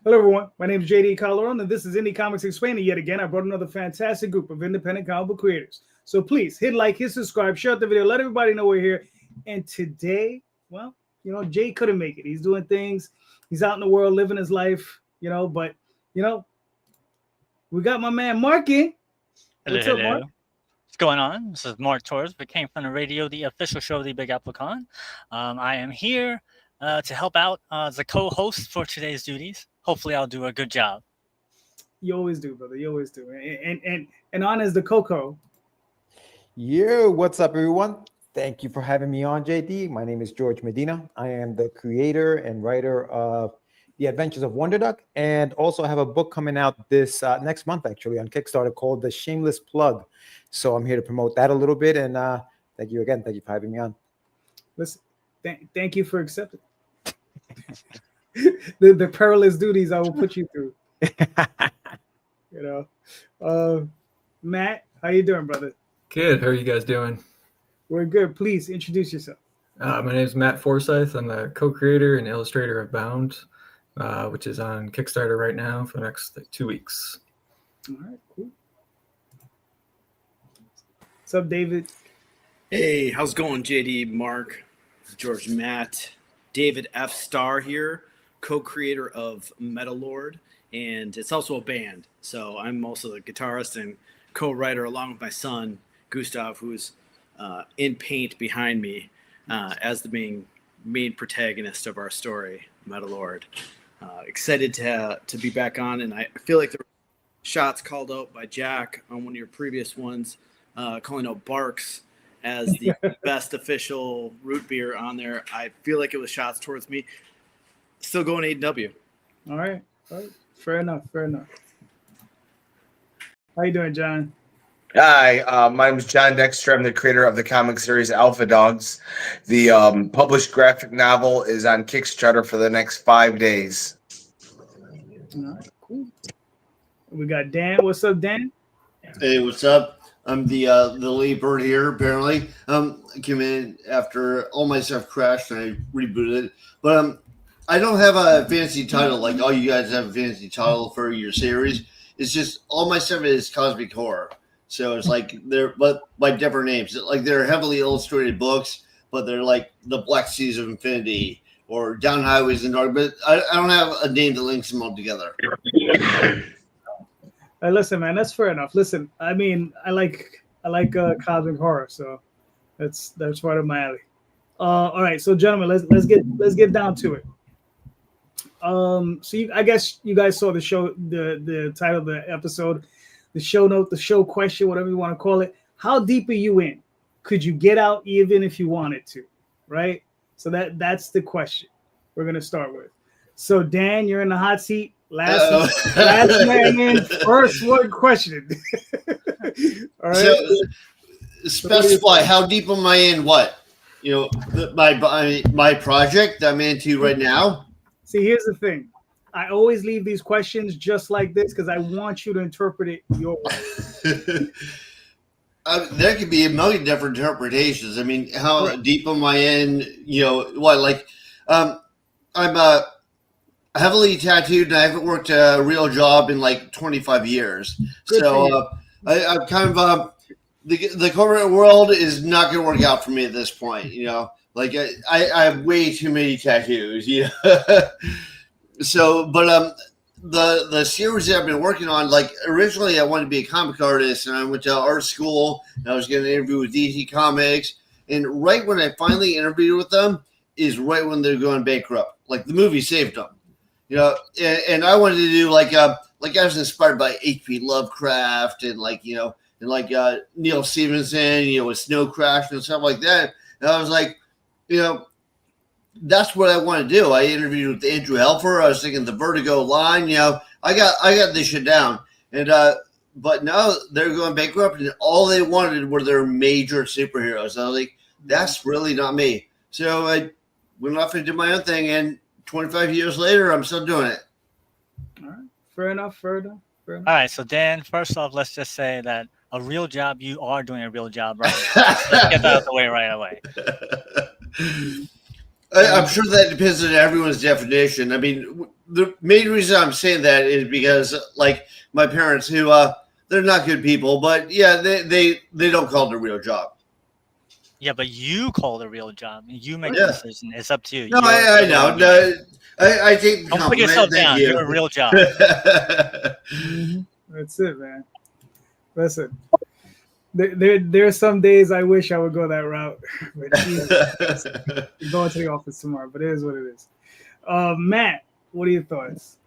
Hello, everyone. My name is JD Calderon, and this is Indie Comics Explained. Yet again, I brought another fantastic group of independent comic book creators. So please hit like, hit subscribe, share the video, let everybody know we're here. And today, well, Jay couldn't make it. He's doing things. He's out in the world living his life, but, we got my man Mark in. What's up, Mark? What's going on? This is Mark Torres. We came from the radio, the official show of the Big Apple Con. I am here to help out as a co-host for today's duties. Hopefully, I'll do a good job. You always do, brother. You always do. And on as the Coco. Yo, what's up, everyone? Thank you for having me on, JD. My name is Jorge Medina. I am the creator and writer of The Adventures of Wonder Duck, and also have a book coming out this next month, actually, on Kickstarter called The Shameless Plug. So I'm here to promote that a little bit, and thank you again. Thank you for having me on. Listen, thank you for accepting. the perilous duties I will put you through. Matt, how you doing, brother? Good. How are you guys doing? We're good. Please introduce yourself. My name is Matt Forsyth. I'm the co-creator and illustrator of Bound, which is on Kickstarter right now for the next 2 weeks. All right, cool. What's up, David? Hey, how's it going, JD, Mark, George, Matt, David F. Starr here, co-creator of Metal Lord, and it's also a band. So I'm also the guitarist and co-writer along with my son, Gustav, who's in paint behind me as the main protagonist of our story, Metal Lord. Excited to be back on, and I feel like there were shots called out by Jack on one of your previous ones, calling out Barks as the best official root beer on there. I feel like it was shots towards me. Still going A&W. All right. Fair enough. How you doing, John? Hi, my name is Jon Dexter. I'm the creator of the comic series Alpha Dogs. The published graphic novel is on Kickstarter for the next 5 days. All right, cool. We got Dan. What's up, Dan? Hey, what's up? I'm the lead bird here, apparently. I came in after all my stuff crashed and I rebooted it. But I don't have a fancy title like all you guys have a fancy title for your series. It's just all my stuff is cosmic horror. So it's like they're but by different names. Like they're heavily illustrated books, but they're like the Black Seas of Infinity or Down Highways in Dark. But I don't have a name that links them all together. Listen, man, that's fair enough. Listen, I mean, I like cosmic horror, so that's right up my alley. All right, so gentlemen, let's get down to it. I guess you guys saw the show, the title of the episode, the show note, the show question, whatever you want to call it. How deep are you in? Could you get out even if you wanted to? Right. So that's the question we're gonna start with. So Dan, you're in the hot seat. Last man in, first one question. All right. So specify how deep am I in what? My project that I'm into right now. See, here's the thing. I always leave these questions just like this because I want you to interpret it your way. There could be a million different interpretations. I mean, how deep am I in? I'm heavily tattooed and I haven't worked a real job in like 25 years. So I'm kind of the corporate world is not going to work out for me at this point. Like I have way too many tattoos. So, but the series that I've been working on, like originally I wanted to be a comic artist and I went to art school and I was getting an interview with DC Comics. And right when I finally interviewed with them is right when they're going bankrupt. Like the movie saved them. And I wanted to do like I was inspired by H.P. Lovecraft and Neil Stevenson, with Snow Crash and stuff like that. And I was like, that's what I want to do. I interviewed with Andrew Helfer. I was thinking the Vertigo line, I got this shit down. And but now they're going bankrupt and all they wanted were their major superheroes. And I was like, that's really not me. So I went off and did my own thing, and 25 years later, I'm still doing it. All right. Fair enough. All right. So, Dan, first off, let's just say that a real job, you are doing a real job right now. Let's get that out of the way right away. I'm sure that depends on everyone's definition. I mean, the main reason I'm saying that is because, like, my parents, who they're not good people, but yeah, they don't call it a real job. Yeah, but you call it a real job. You make Yeah. the decision. It's up to you. No, You're I the know. one doing it. No, I take the Don't put compliment. yourself Thank down. you. You're a real job. That's it, man. Listen, there are some days I wish I would go that route. But Jesus, I'm going to the office tomorrow, but it is what it is. Matt, what are your thoughts?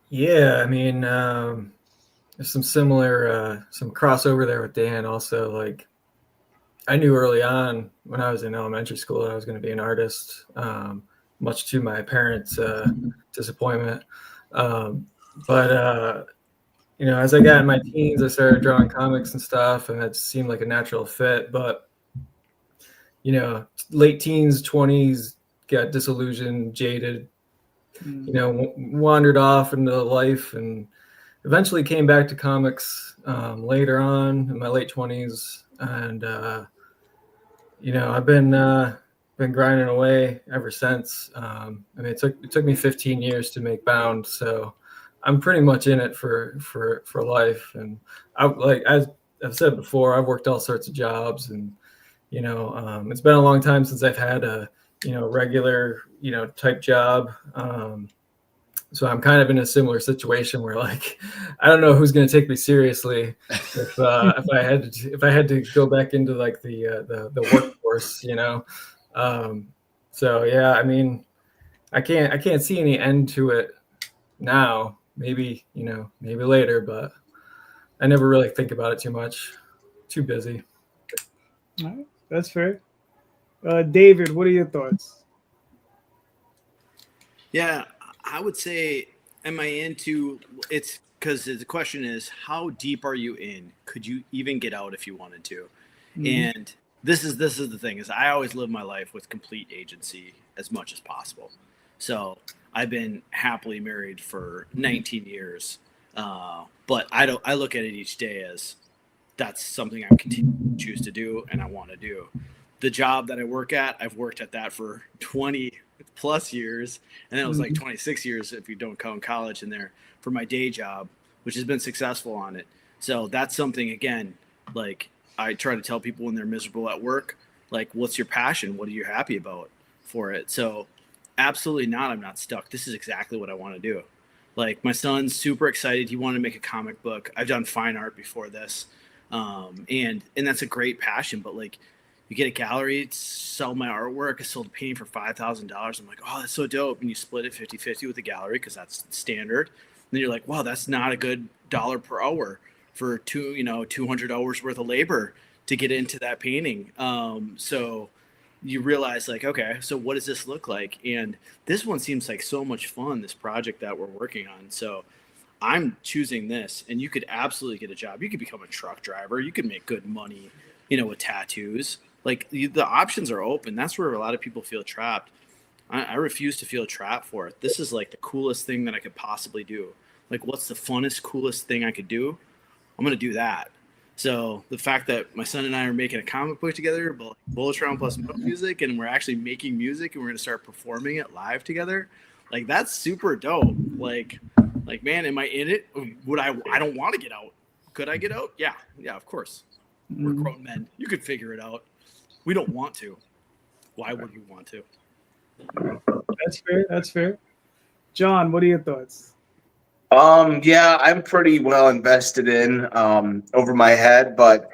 Yeah, I mean, there's some similar, some crossover there with Dan. Also, like, I knew early on when I was in elementary school that I was going to be an artist, much to my parents' disappointment. But you know, as I got in my teens, I started drawing comics and stuff, and that seemed like a natural fit. But you know, late teens, 20s, got disillusioned, jaded, you know, wandered off into life, and eventually came back to comics later on in my late 20s. And you know, I've been grinding away ever since. I mean, it took me 15 years to make Bound, so I'm pretty much in it for life. And as I've said before, I've worked all sorts of jobs, and you know, it's been a long time since I've had a regular type job. So I'm kind of in a similar situation where, like, I don't know who's going to take me seriously if I had to go back into like the workforce, you know. So yeah, I mean, I can't see any end to it now. Maybe maybe later, but I never really think about it too much. Too busy. All right, that's fair. David, what are your thoughts? Yeah, I would say, am I into it's because the question is, how deep are you in? Could you even get out if you wanted to? And this is the thing is I always live my life with complete agency as much as possible. So I've been happily married for 19 years, but I look at it each day as that's something I continue to choose to do and I want to do. The job that I work at, I've worked at that for 20 plus years, and then it was like 26 years if you don't count college in there for my day job, which has been successful on it. So that's something, again, like I try to tell people when they're miserable at work, like, what's your passion? What are you happy about for it? So absolutely not. I'm not stuck. This is exactly what I want to do. Like, my son's super excited. He wanted to make a comic book. I've done fine art before this. And that's a great passion, but like, you get a gallery, sell my artwork. I sold a painting for $5,000. I'm like, oh, that's so dope. And you split it 50-50 with the gallery because that's standard. And then you're like, wow, that's not a good dollar per hour for 200 hours worth of labor to get into that painting. So you realize, like, okay, so what does this look like? And this one seems like so much fun, this project that we're working on. So I'm choosing this, and you could absolutely get a job. You could become a truck driver. You could make good money, with tattoos. Like, the options are open. That's where a lot of people feel trapped. I refuse to feel trapped for it. This is like the coolest thing that I could possibly do. Like, what's the funnest, coolest thing I could do? I'm going to do that. So the fact that my son and I are making a comic book together, Bullet Round plus metal music, and we're actually making music and we're going to start performing it live together, like, that's super dope. Like, man, am I in it? I don't want to get out. Could I get out? Yeah, of course. We're grown men. You could figure it out. We don't want to. Why would you want to? That's fair. John, what are your thoughts? Yeah, I'm pretty well invested in over my head, but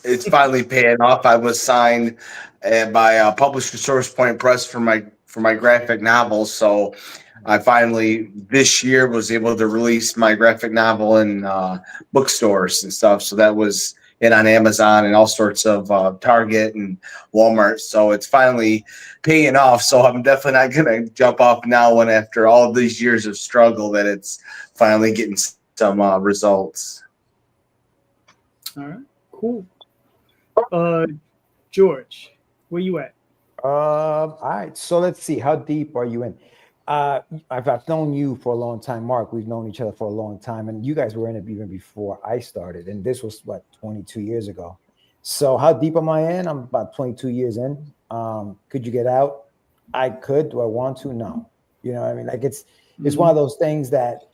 it's finally paying off. I was signed by Publisher Source Point Press for my graphic novel, so I finally this year was able to release my graphic novel in bookstores and stuff. So that was it on Amazon and all sorts of Target and Walmart. So it's finally paying off. So I'm definitely not going to jump off now when after all these years of struggle that it's finally getting some results. All right, cool. George, where you at? All right. So let's see. How deep are you in? I've known you for a long time, Mark. We've known each other for a long time, and you guys were in it even before I started. And this was 22 years ago. So how deep am I in? I'm about 22 years in. Could you get out? I could. Do I want to? No. You know what I mean? Like it's one of those things that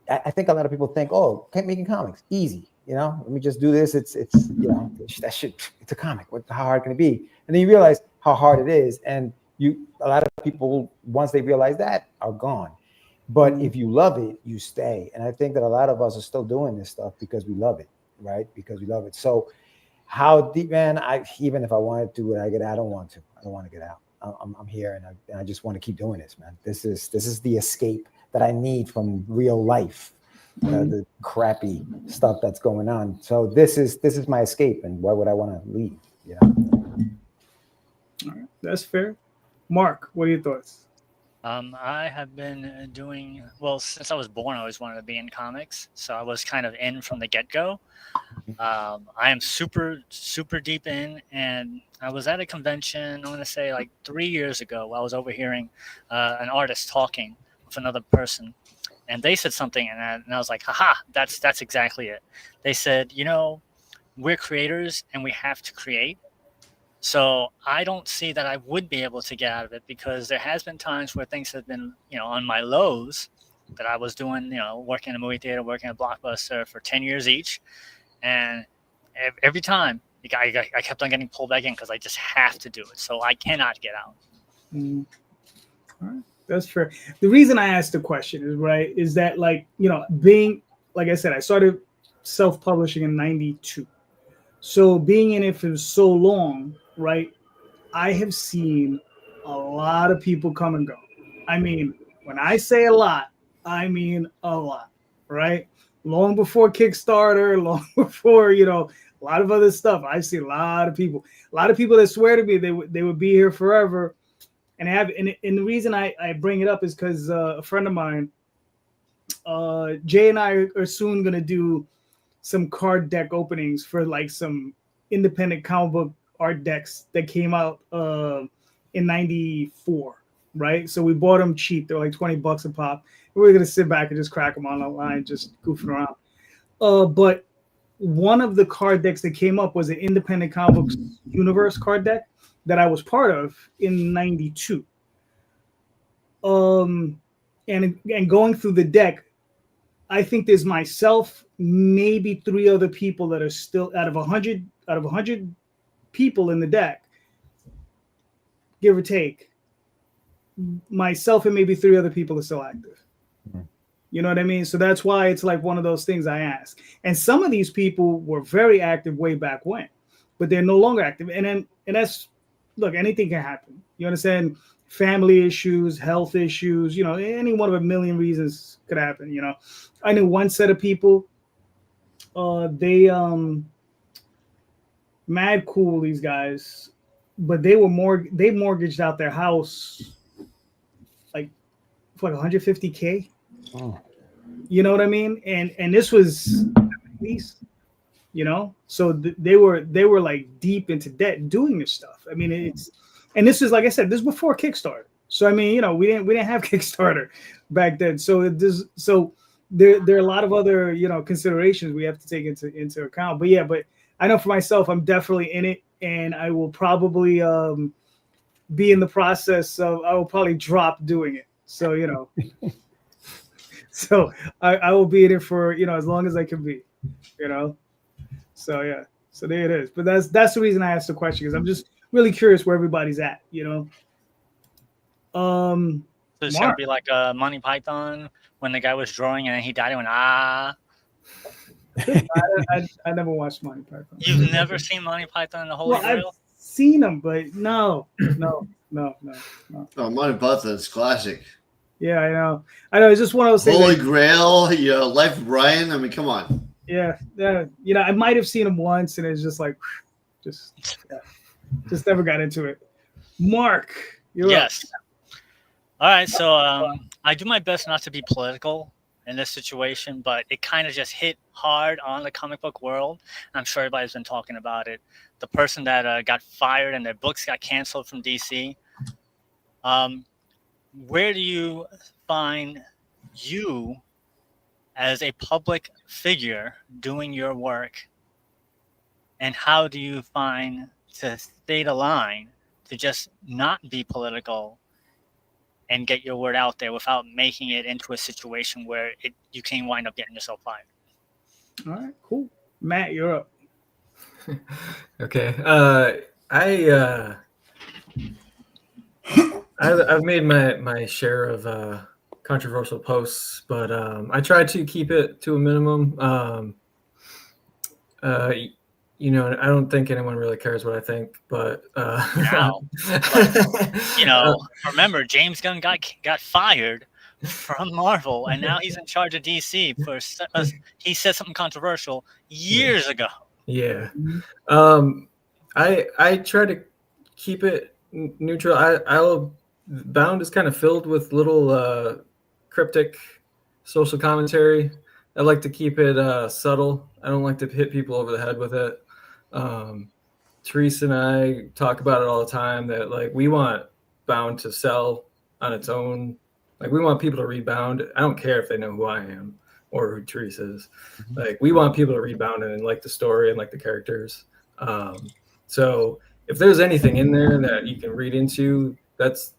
I think a lot of people think, oh, making comics, easy. You know, let me just do this. It's you know, that shit, it's a comic. How hard can it be? And then you realize how hard it is. And a lot of people, once they realize that, are gone. But if you love it, you stay. And I think that a lot of us are still doing this stuff because we love it, right? Because we love it. So how deep, man, even if I wanted to, would I get out? I don't want to. I don't want to get out. I'm here and I just want to keep doing this, man. This is the escape that I need from real life, the crappy stuff that's going on. So this is my escape, and why would I want to leave? You know? All right, that's fair. Mark, what are your thoughts? I have been doing, well, since I was born, I always wanted to be in comics. So I was kind of in from the get-go. I am super, super deep in. And I was at a convention, I'm going to say like 3 years ago, while I was overhearing an artist talking with another person. And they said something, and I was like, haha, that's exactly it. They said, you know, we're creators and we have to create. So I don't see that I would be able to get out of it, because there has been times where things have been, you know, on my lows that I was doing, you know, working in a movie theater, working at Blockbuster for 10 years each. And every time I kept on getting pulled back in because I just have to do it. So I cannot get out. All right, that's fair. The reason I asked the question is that, like, you know, being, like I said, I started self-publishing in 92. So being in it for so long, right, I have seen a lot of people come and go. I mean, when I say a lot, I mean a lot, right? Long before Kickstarter, long before, you know, a lot of other stuff. I've seen a lot of people that swear to me they would be here forever. And the reason I bring it up is because a friend of mine, Jay and I are soon going to do some card deck openings for like some independent comic book art decks that came out in 94, right? So we bought them cheap. They're like $20 a pop. We were going to sit back and just crack them on the line, just goofing around. But one of the card decks that came up was an independent comic books universe card deck that I was part of in 92. And going through the deck, I think there's myself, maybe 3 other people that are still out of 100 people in the deck, give or take. Myself and maybe 3 other people are still active. You know what I mean? So that's why it's like one of those things I ask. And some of these people were very active way back when, but they're no longer active. And that's, look, anything can happen. You understand? Family issues, health issues, you know, any one of a million reasons could happen. You know, I knew one set of people, they mad cool, these guys, but they mortgaged out their house like for like $150K. Oh. You know what I mean? And this was least, you know, so they were like deep into debt doing this stuff. I mean, and this is, like I said, this is before Kickstarter. So I mean, you know, we didn't have Kickstarter back then. So there are a lot of other, you know, considerations we have to take into account. But yeah, but I know for myself, I'm definitely in it, and I will probably be in the process of, I will probably drop doing it. So, you know, so I will be in it for, you know, as long as I can be, you know. So yeah, so there it is. But that's the reason I asked the question, because I'm just really curious where everybody's at, you know. So it's gonna be like a Monty Python when the guy was drawing and then he died and went, ah. I never watched Monty Python. You've never seen Monty Python in the Holy Grail? I've seen them, but no. Oh, Monty Python's classic. Yeah, I know. It's just one of those things. Holy Grail, you know, Life of Brian. I mean, come on. Yeah. You know, I might have seen them once, and it's just like, just never got into it. Mark, you're yes. Up. All right, so I do my best not to be political in this situation, but it kind of just hit hard on the comic book world. I'm sure everybody's been talking about it. The person that got fired and their books got canceled from DC. Where do you find you as a public figure doing your work, and how do you find to stay the line to just not be political and get your word out there without making it into a situation where you can wind up getting yourself fired. All right, cool. Matt, you're up. Okay. I've made my share of controversial posts, but I try to keep it to a minimum. You know, I don't think anyone really cares what I think, but Now, but, you know, remember James Gunn got fired from Marvel, and now he's in charge of DC for he said something controversial years ago. Yeah. I try to keep it neutral. I'll Bound is kind of filled with little cryptic social commentary. I like to keep it subtle. I don't like to hit people over the head with it. Teresa and I talk about it all the time that like we want Bound to sell on its own. Like we want people to read Bound. I don't care if they know who I am or who Teresa is. Like we want people to read Bound and like the story and like the characters. So if there's anything in there that you can read into, that's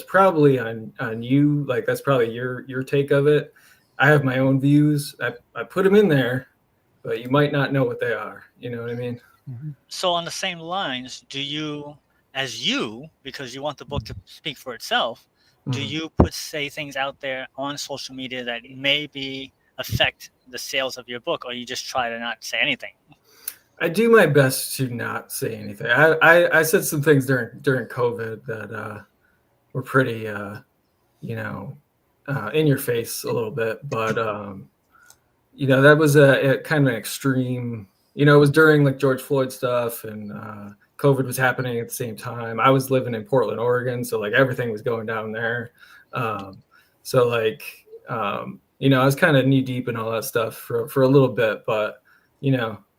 probably on you. Like that's probably your take of it. I have my own views. I put them in there, but you might not know what they are. You know what I mean? So on the same lines, do you, because you want the book to speak for itself, do you say things out there on social media that maybe affect the sales of your book, or you just try to not say anything? I do my best to not say anything. I said some things during COVID that were pretty, in your face a little bit, but that was a kind of an extreme. It was during like George Floyd stuff and COVID was happening at the same time. I was living in Portland, Oregon, so like everything was going down there. I was kind of knee deep in all that stuff for a little bit, but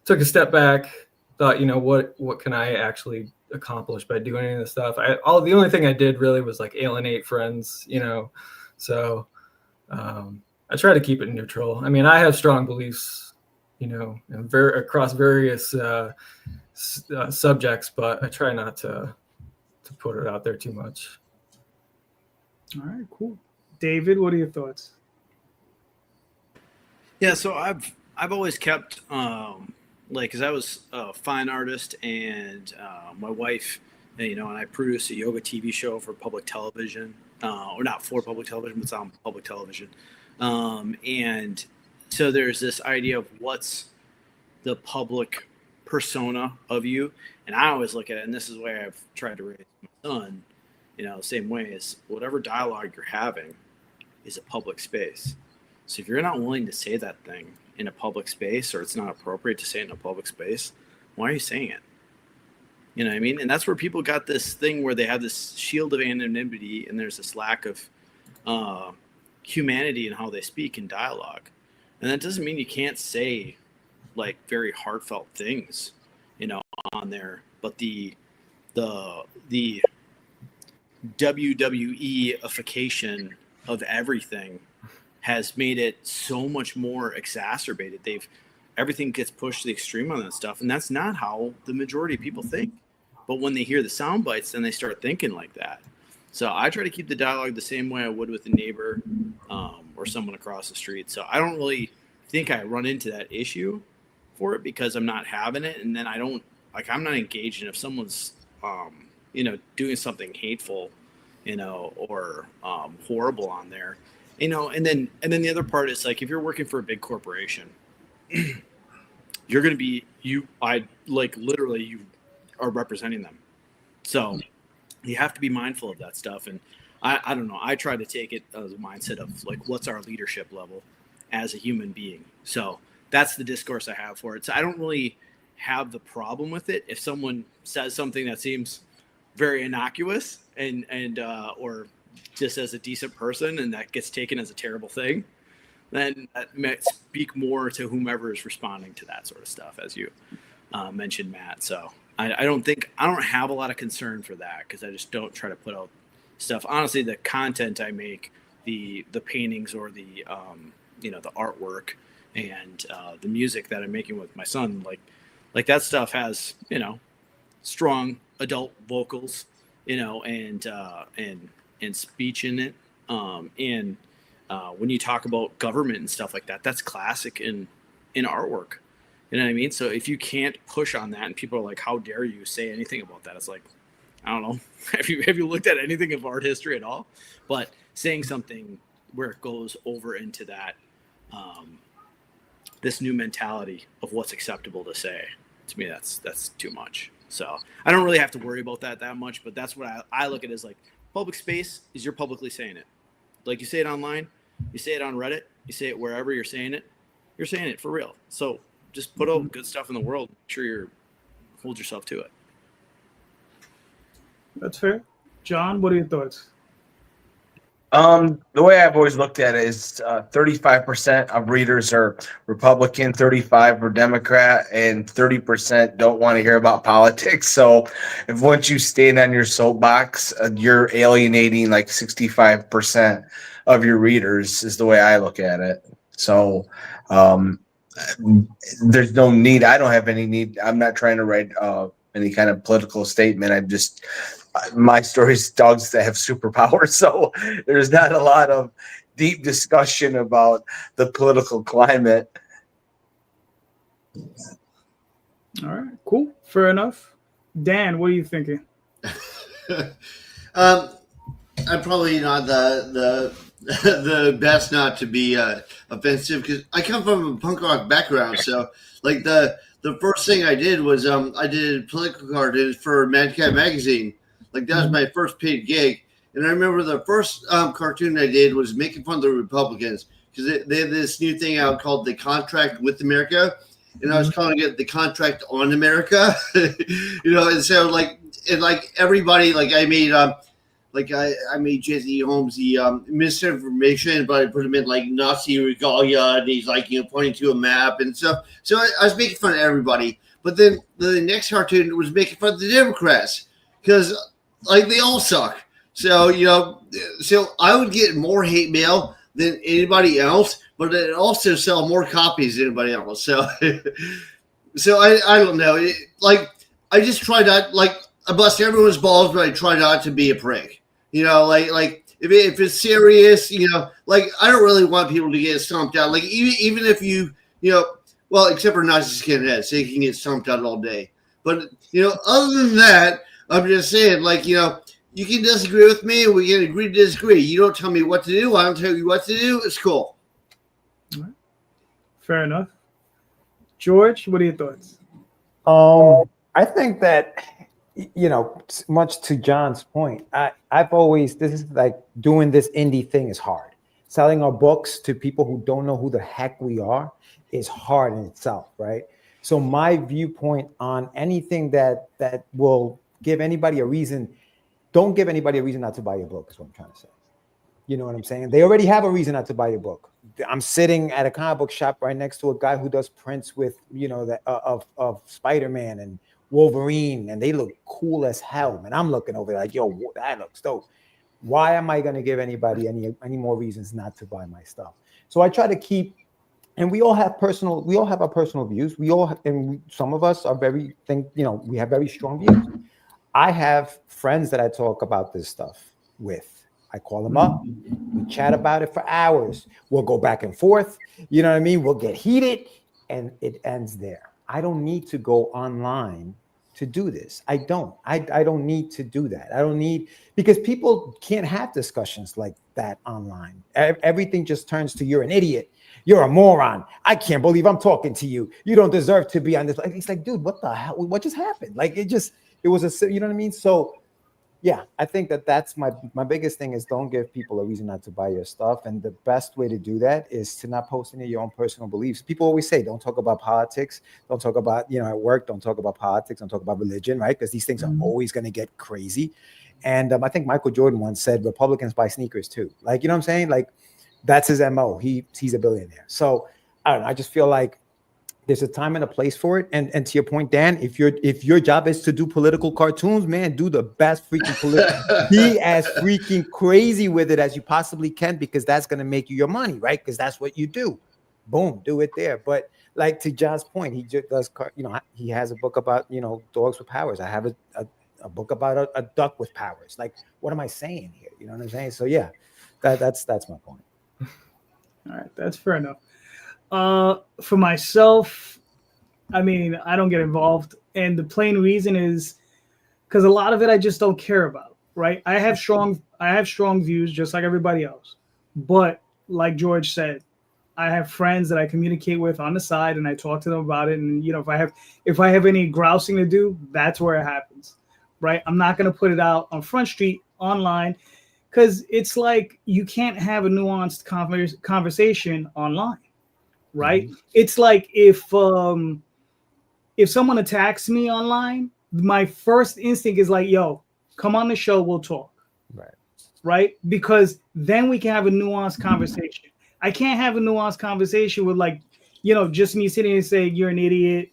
took a step back, thought, what can I actually accomplish by doing any of this stuff? The only thing I did really was like alienate friends, so I try to keep it neutral. I mean, I have strong beliefs, and across various subjects, but I try not to put it out there too much. All right, cool. David, what are your thoughts? Yeah, so I've always kept because I was a fine artist, and my wife, and I produced a yoga TV show for public television, or not for public television, but it's on public television, and so there's this idea of what's the public persona of you, and I always look at it, and this is the way I've tried to raise my son, same way as whatever dialogue you're having is a public space. So if you're not willing to say that thing in a public space, or it's not appropriate to say it in a public space, why are you saying it? You know what I mean? And that's where people got this thing where they have this shield of anonymity, and there's this lack of humanity in how they speak in dialogue. And that doesn't mean you can't say like very heartfelt things, on there. But the WWE-ification of everything has made it so much more exacerbated. Everything gets pushed to the extreme on that stuff, and that's not how the majority of people think. But when they hear the sound bites, then they start thinking like that. So I try to keep the dialogue the same way I would with a neighbor or someone across the street. So I don't really think I run into that issue for it because I'm not having it, and then I'm not engaged in if someone's doing something hateful, or horrible on there. And then the other part is like if you're working for a big corporation, you're going to be you are representing them, so you have to be mindful of that stuff. And I don't know, I try to take it as a mindset of like what's our leadership level as a human being. So that's the discourse I have for it. So I don't really have the problem with it if someone says something that seems very innocuous and or just as a decent person, and that gets taken as a terrible thing, then that might speak more to whomever is responding to that sort of stuff, as you mentioned, Matt. So I don't have a lot of concern for that because I just don't try to put out stuff. Honestly, the content I make, the paintings or the the artwork and the music that I'm making with my son, like that stuff has strong adult vocals and speech in it. When you talk about government and stuff like that, that's classic in artwork. You know what I mean? So if you can't push on that, and people are like, "How dare you say anything about that?" It's like, I don't know. Have you looked at anything of art history at all? But saying something where it goes over into that this new mentality of what's acceptable to say, to me, that's too much. So I don't really have to worry about that much. But that's what I look at as like public space is you're publicly saying it. Like you say it online, you say it on Reddit, you say it wherever you're saying it for real. So just put out good stuff in the world. Make sure you hold yourself to it. That's fair. John, what are your thoughts? The way I've always looked at it is 35% of readers are Republican, 35% are Democrat, and 30% don't want to hear about politics. So if once you stand on your soapbox, you're alienating like 65% of your readers is the way I look at it. So there's no need. I don't have any need. I'm not trying to write any kind of political statement. I'm just my story's dogs that have superpowers, so there's not a lot of deep discussion about the political climate. All right, cool, fair enough. Dan, what are you thinking? I'm probably not the best not to be offensive because I come from a punk rock background. So like the first thing I did was I did political cartoons for Mad Cat magazine. Like that was my first paid gig. And I remember the first cartoon I did was making fun of the Republicans because they had this new thing out called The Contract with America. And I was calling it The Contract on America. And so like everybody, like I made I made Jesse Holmes the misinformation, but I put him in like Nazi regalia, and he's like pointing to a map and stuff. So I was making fun of everybody. But then the next cartoon was making fun of the Democrats because like they all suck. So so I would get more hate mail than anybody else, but it also sell more copies than anybody else. So so I don't know. I just try not I bust everyone's balls, but I try not to be a prick. Like if it's serious, like I don't really want people to get stumped out. Like even if well, except for Nazi skinheads, they can get stumped out all day. But other than that, I'm just saying, like you can disagree with me, and we can agree to disagree. You don't tell me what to do, I don't tell you what to do. It's cool. All right. Fair enough. George, what are your thoughts? I think that much to John's point, I've always, this is like doing this indie thing is hard. Selling our books to people who don't know who the heck we are is hard in itself, right? So my viewpoint on anything that will give anybody a reason, don't give anybody a reason not to buy your book is what I'm trying to say. You know what I'm saying? They already have a reason not to buy your book. I'm sitting at a comic book shop right next to a guy who does prints with, of Spider-Man and Wolverine, and they look cool as hell. And I'm looking over like, yo, that looks dope. Why am I going to give anybody any more reasons not to buy my stuff? So I try to keep, and we all have our personal views. And some of us are we have very strong views. I have friends that I talk about this stuff with. I call them up. We chat about it for hours. We'll go back and forth. You know what I mean? We'll get heated, and it ends there. I don't need to go online to do this. I don't need to do that. I don't need, because people can't have discussions like that online. Everything just turns to you're an idiot. You're a moron. I can't believe I'm talking to you. You don't deserve to be on this. It's like, dude, what the hell? What just happened? Like it was you know what I mean? So yeah, I think that's my biggest thing is don't give people a reason not to buy your stuff. And the best way to do that is to not post any of your own personal beliefs. People always say, don't talk about politics. Don't talk about, at work, don't talk about politics. Don't talk about religion, right? Because these things are always going to get crazy. And I think Michael Jordan once said, Republicans buy sneakers too. Like, you know what I'm saying? Like that's his MO. He's a billionaire. So I don't know. I just feel like there's a time and a place for it. And to your point, Dan, if your job is to do political cartoons, man, do the best freaking be as freaking crazy with it as you possibly can, because that's going to make you your money, right? Because that's what you do. Boom, do it there. But like to John's point, he just does, he has a book about, dogs with powers. I have a book about a duck with powers. Like, what am I saying here? You know what I'm saying? So yeah, that's my point. All right, that's fair enough. For myself, I mean, I don't get involved, and the plain reason is because a lot of it I just don't care about. Right? I have strong views, just like everybody else. But like George said, I have friends that I communicate with on the side, and I talk to them about it. And if I have any grousing to do, that's where it happens. Right? I'm not going to put it out on Front Street online because it's like you can't have a nuanced conversation online. Right? It's like if someone attacks me online, my first instinct is like, yo, come on the show, we'll talk. Right? Because then we can have a nuanced conversation. I can't have a nuanced conversation with just me sitting and saying you're an idiot.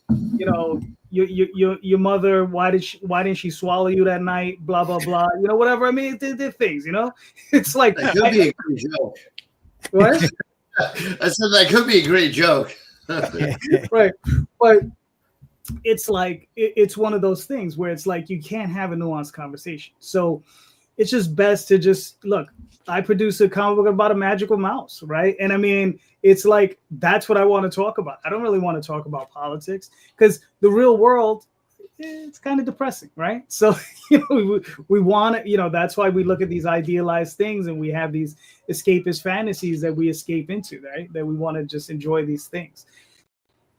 Your mother, why didn't she swallow you that night? Blah blah blah. Whatever. I mean, they're things. It's like that could be a great joke. What? I said that could be a great joke. Right, but it's like it's one of those things where it's like you can't have a nuanced conversation. So it's just best to just look. I produce a comic book about a magical mouse, right? And I mean, it's like that's what I want to talk about. I don't really want to talk about politics because the real world, it's kind of depressing, right? So we want to, that's why we look at these idealized things and we have these escapist fantasies that we escape into, right? That we want to just enjoy these things.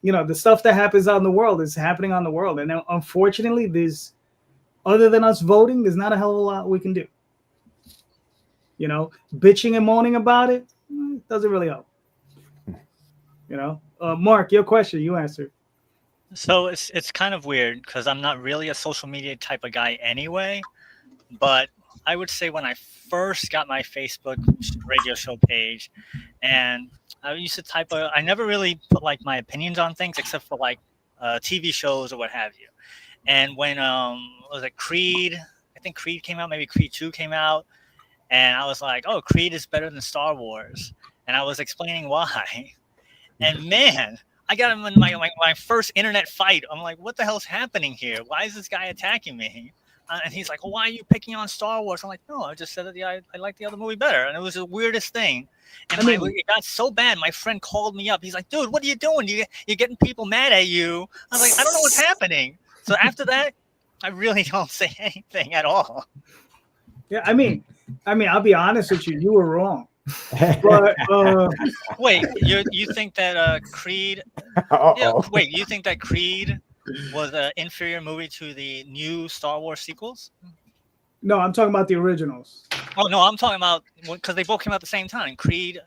The stuff that happens out in the world is happening on the world, and unfortunately, other than us voting, there's not a hell of a lot we can do. Bitching and moaning about it doesn't really help. Mark, your question, you answered. So it's kind of weird because I'm not really a social media type of guy anyway, but I would say when I first got my Facebook radio show page, and I used to I never really put like my opinions on things except for like TV shows or what have you. And when was it Creed? I think Creed came out, maybe Creed 2 came out. And I was like, oh, Creed is better than Star Wars. And I was explaining why. And man, I got him in my first internet fight. I'm like, what the hell's happening here? Why is this guy attacking me? And he's like, well, why are you picking on Star Wars? I'm like, no, I just said that I like the other movie better. And it was the weirdest thing. And it got so bad. My friend called me up. He's like, dude, what are you doing? You're getting people mad at you. I was like, I don't know what's happening. So after that, I really don't say anything at all. Yeah, I mean, I'll be honest with you. You were wrong. But wait, you think that Creed? Yeah, wait, you think that Creed was an inferior movie to the new Star Wars sequels? No, I'm talking about the originals. Oh no, I'm talking about because they both came out at the same time. Creed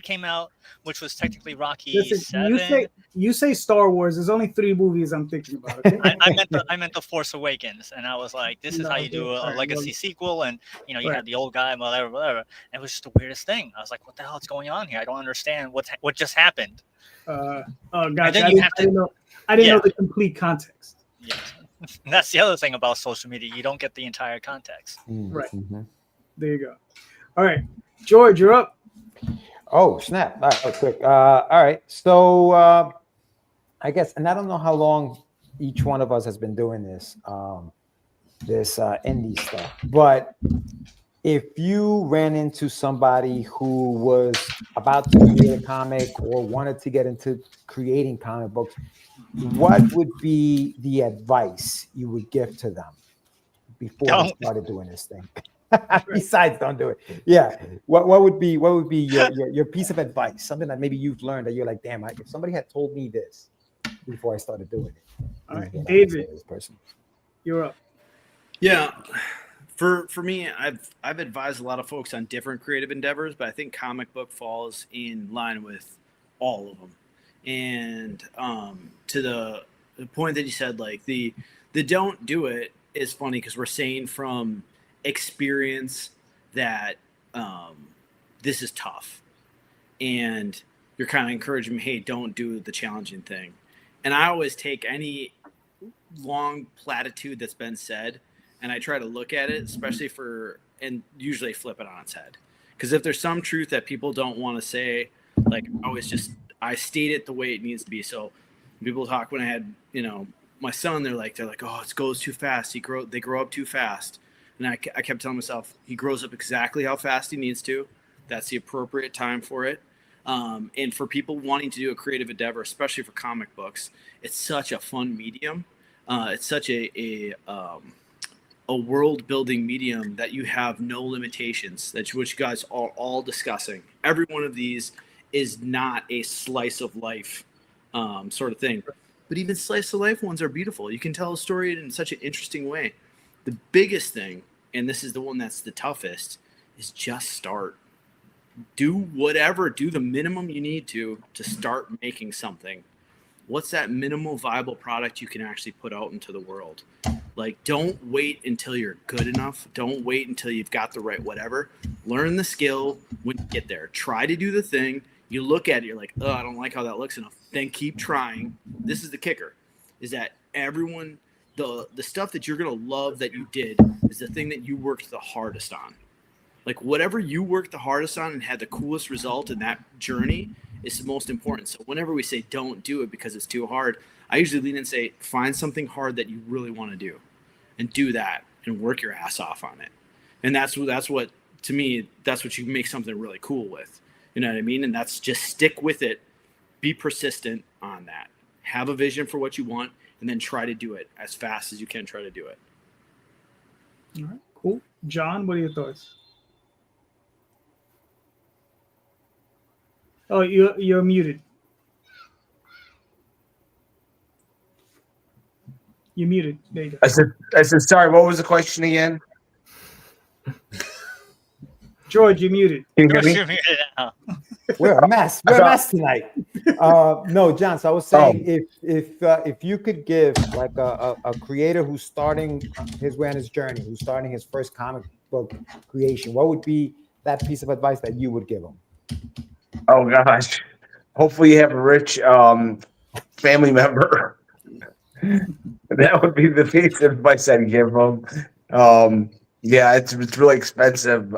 came out, which was technically Rocky VII. You say Star Wars. There's only 3 movies I'm thinking about. Okay? I meant the Force Awakens, and I was like, this is how you do a legacy sequel, and you had the old guy, whatever. And it was just the weirdest thing. I was like, what the hell is going on here? I don't understand what just happened. Gotcha. I didn't know the complete context. Yeah. And that's the other thing about social media. You don't get the entire context. Right. There you go. All right. George, you're up. Oh, snap. All right, quick. All right. So I guess, and I don't know how long each one of us has been doing this indie stuff, but if you ran into somebody who was about to create a comic or wanted to get into creating comic books, what would be the advice you would give to them before they started doing this thing? Besides, don't do it. Yeah. What would be your piece of advice? Something that maybe you've learned that you're like, damn, if somebody had told me this before I started doing it. All right, David, this person. You're up. Yeah. For me, I've advised a lot of folks on different creative endeavors, but I think comic book falls in line with all of them. And to the point that you said, like the don't do it is funny because we're saying from experience that this is tough, and you're kind of encouraging me, hey, don't do the challenging thing. And I always take any long platitude that's been said and I try to look at it, especially and usually flip it on its head. Because if there's some truth that people don't want to say, like I state it the way it needs to be. So people talk when I had, my son, they're like, oh, it goes too fast. They grow up too fast. And I kept telling myself, he grows up exactly how fast he needs to. That's the appropriate time for it. And for people wanting to do a creative endeavor, especially for comic books, it's such a fun medium. It's such a world building medium that you have no limitations, which you guys are all discussing. Every one of these is not a slice of life sort of thing. But even slice of life ones are beautiful. You can tell a story in such an interesting way. The biggest thing, and this is the one that's the toughest, is just start. Do whatever, do the minimum you need to start making something. What's that minimal viable product you can actually put out into the world? Like, don't wait until you're good enough. Don't wait until you've got the right whatever. Learn the skill when you get there. Try to do the thing. You look at it, you're like, oh, I don't like how that looks enough. Then keep trying. This is the kicker, is that everyone, the stuff that you're going to love that you did is the thing that you worked the hardest on. Like, whatever you worked the hardest on and had the coolest result in that journey is the most important. So whenever we say don't do it because it's too hard, I usually lean and say, find something hard that you really want to do and do that and work your ass off on it. And that's what, to me, that's what you make something really cool with. You know what I mean? And that's just stick with it. Be persistent on that. Have a vision for what you want and then try to do it as fast as you can. Try to do it. All right, cool. John, what are your thoughts? Oh, you're muted. You're muted. There you go. I said, sorry, what was the question again? George, you're muted. Can you hear me? You're muted now. We're a mess. We're a mess tonight. No, John. So I was saying, if you could give like a creator who's starting his way on his journey, who's starting his first comic book creation, what would be that piece of advice that you would give him? Oh gosh. Hopefully you have a rich family member. That would be the piece of advice I'd give them. Yeah, it's really expensive.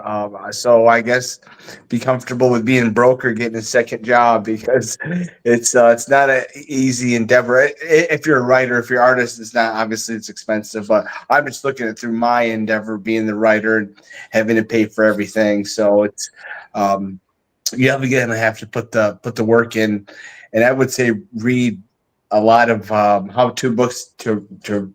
So I guess be comfortable with being broke or getting a second job, because it's not an easy endeavor. If you're a writer, if you're an artist, it's not, obviously it's expensive, but I'm just looking at it through my endeavor, being the writer and having to pay for everything. So it's, you have to put the work in. And I would say read a lot of how-to books to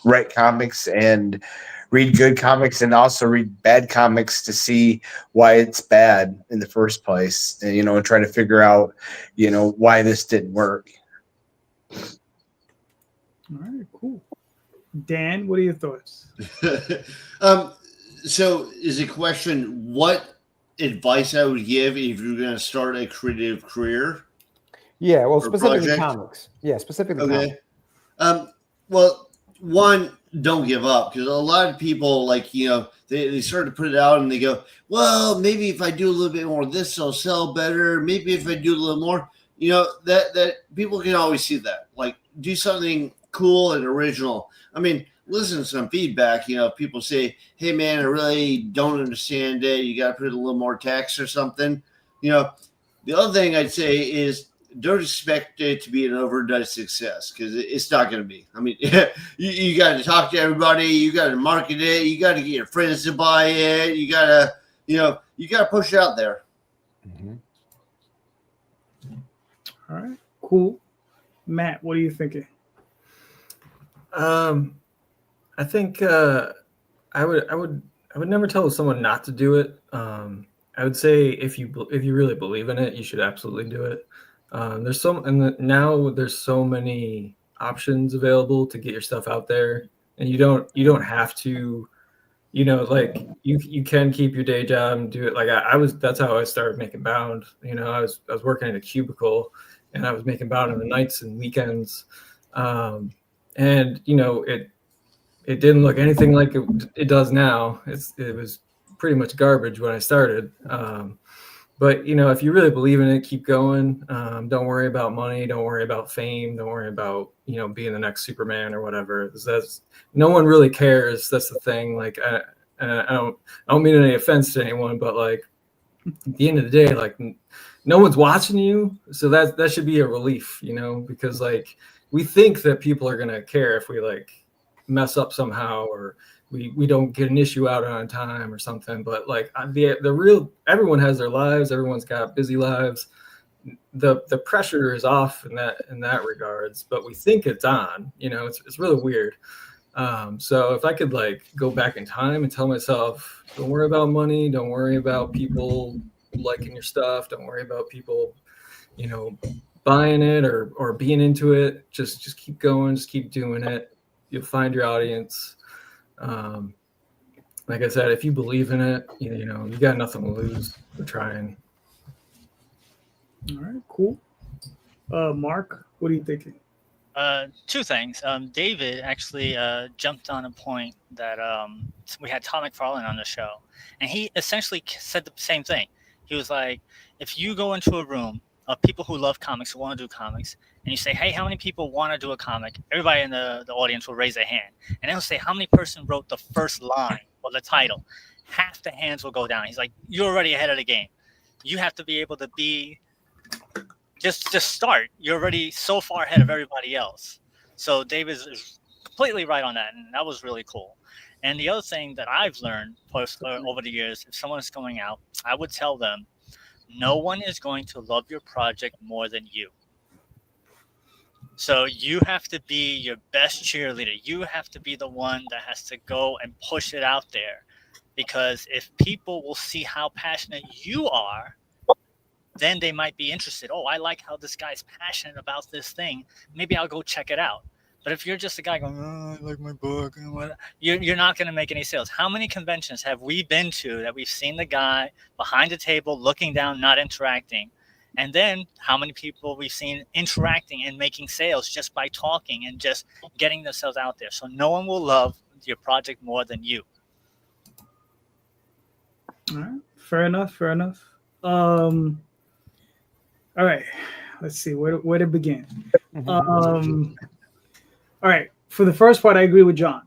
write comics, and read good comics, and also read bad comics to see why it's bad in the first place, and and try to figure out why this didn't work. All right, cool. Dan, what are your thoughts? So is the question, what advice I would give if you're going to start a creative career? Yeah, well, specifically project? comics. Yeah, specifically Okay. comics. Well, one, don't give up, because a lot of people, like, they start to put it out and they go, well, maybe if I do a little bit more of this, I'll sell better. Maybe if I do a little more, that people can always see that. Like, do something cool and original. I mean, listen to some feedback. People say, hey, man, I really don't understand it. You got to put a little more text or something. The other thing I'd say is, don't expect it to be an overdone success, because it's not going to be. I mean, you got to talk to everybody. You got to market it. You got to get your friends to buy it. You got to, you got to push it out there. Mm-hmm. All right, cool. Matt, what are you thinking? I think I would never tell someone not to do it. I would say if you really believe in it, you should absolutely do it. Now there's so many options available to get your stuff out there, and you don't have to, like you can keep your day job and do it. Like that's how I started making Bound. I was working in a cubicle, and I was making Bound on the nights and weekends. And it didn't look anything like it does now. It was pretty much garbage when I started. But if you really believe in it, keep going. Don't worry about money. Don't worry about fame. Don't worry about being the next Superman or whatever. That's no one really cares. That's the thing. Like I don't mean any offense to anyone, but like at the end of the day, like no one's watching you, so that should be a relief, because like we think that people are gonna care if we like mess up somehow, or we don't get an issue out on time or something. But like the real, everyone has their lives, everyone's got busy lives. The pressure is off in that regards, but we think it's on. You know, it's really weird. So if I could like go back in time and tell myself, don't worry about money, don't worry about people liking your stuff, don't worry about people, you know, buying it or being into it. Just keep going, just keep doing it. You'll find your audience. Like I said, if you believe in it, you know, you got nothing to lose for trying. All right, cool. Mark, what are you thinking? Two things. David actually jumped on a point that we had Tom McFarlane on the show, and he essentially said the same thing. He was like, if you go into a room of people who love comics, who want to do comics, and you say, hey, how many people want to do a comic? Everybody in the audience will raise their hand. And they'll say, how many person wrote the first line or the title? Half the hands will go down. He's like, you're already ahead of the game. You have to be able to be... Just start. You're already so far ahead of everybody else. So David is completely right on that, and that was really cool. And the other thing that I've learned over the years, if someone's going out, I would tell them, no one is going to love your project more than you. So you have to be your best cheerleader. You have to be the one that has to go and push it out there. Because if people will see how passionate you are, then they might be interested. Oh, I like how this guy's passionate about this thing. Maybe I'll go check it out. But if you're just a guy going, oh, I like my book, you're not going to make any sales. How many conventions have we been to that we've seen the guy behind the table, looking down, not interacting? And then how many people we've seen interacting and making sales just by talking and just getting themselves out there? So no one will love your project more than you. All right. Fair enough. All right, let's see where to begin. All right, for the first part, I agree with John.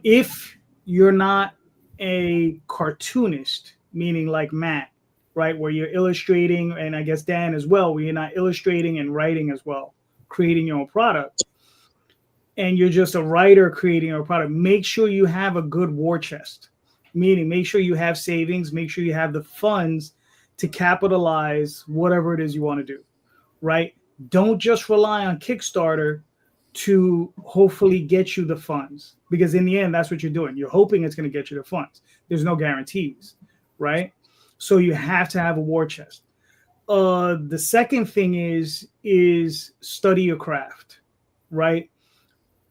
If you're not a cartoonist, meaning like Matt, right, where you're illustrating, and I guess Dan as well, where you're not illustrating and writing as well, creating your own product, and you're just a writer creating your product, make sure you have a good war chest, meaning make sure you have savings, make sure you have the funds to capitalize whatever it is you want to do, right? Don't just rely on Kickstarter to hopefully get you the funds, because in the end, that's what you're doing. You're hoping it's going to get you the funds. There's no guarantees, right? So you have to have a war chest. The second thing is study your craft, right?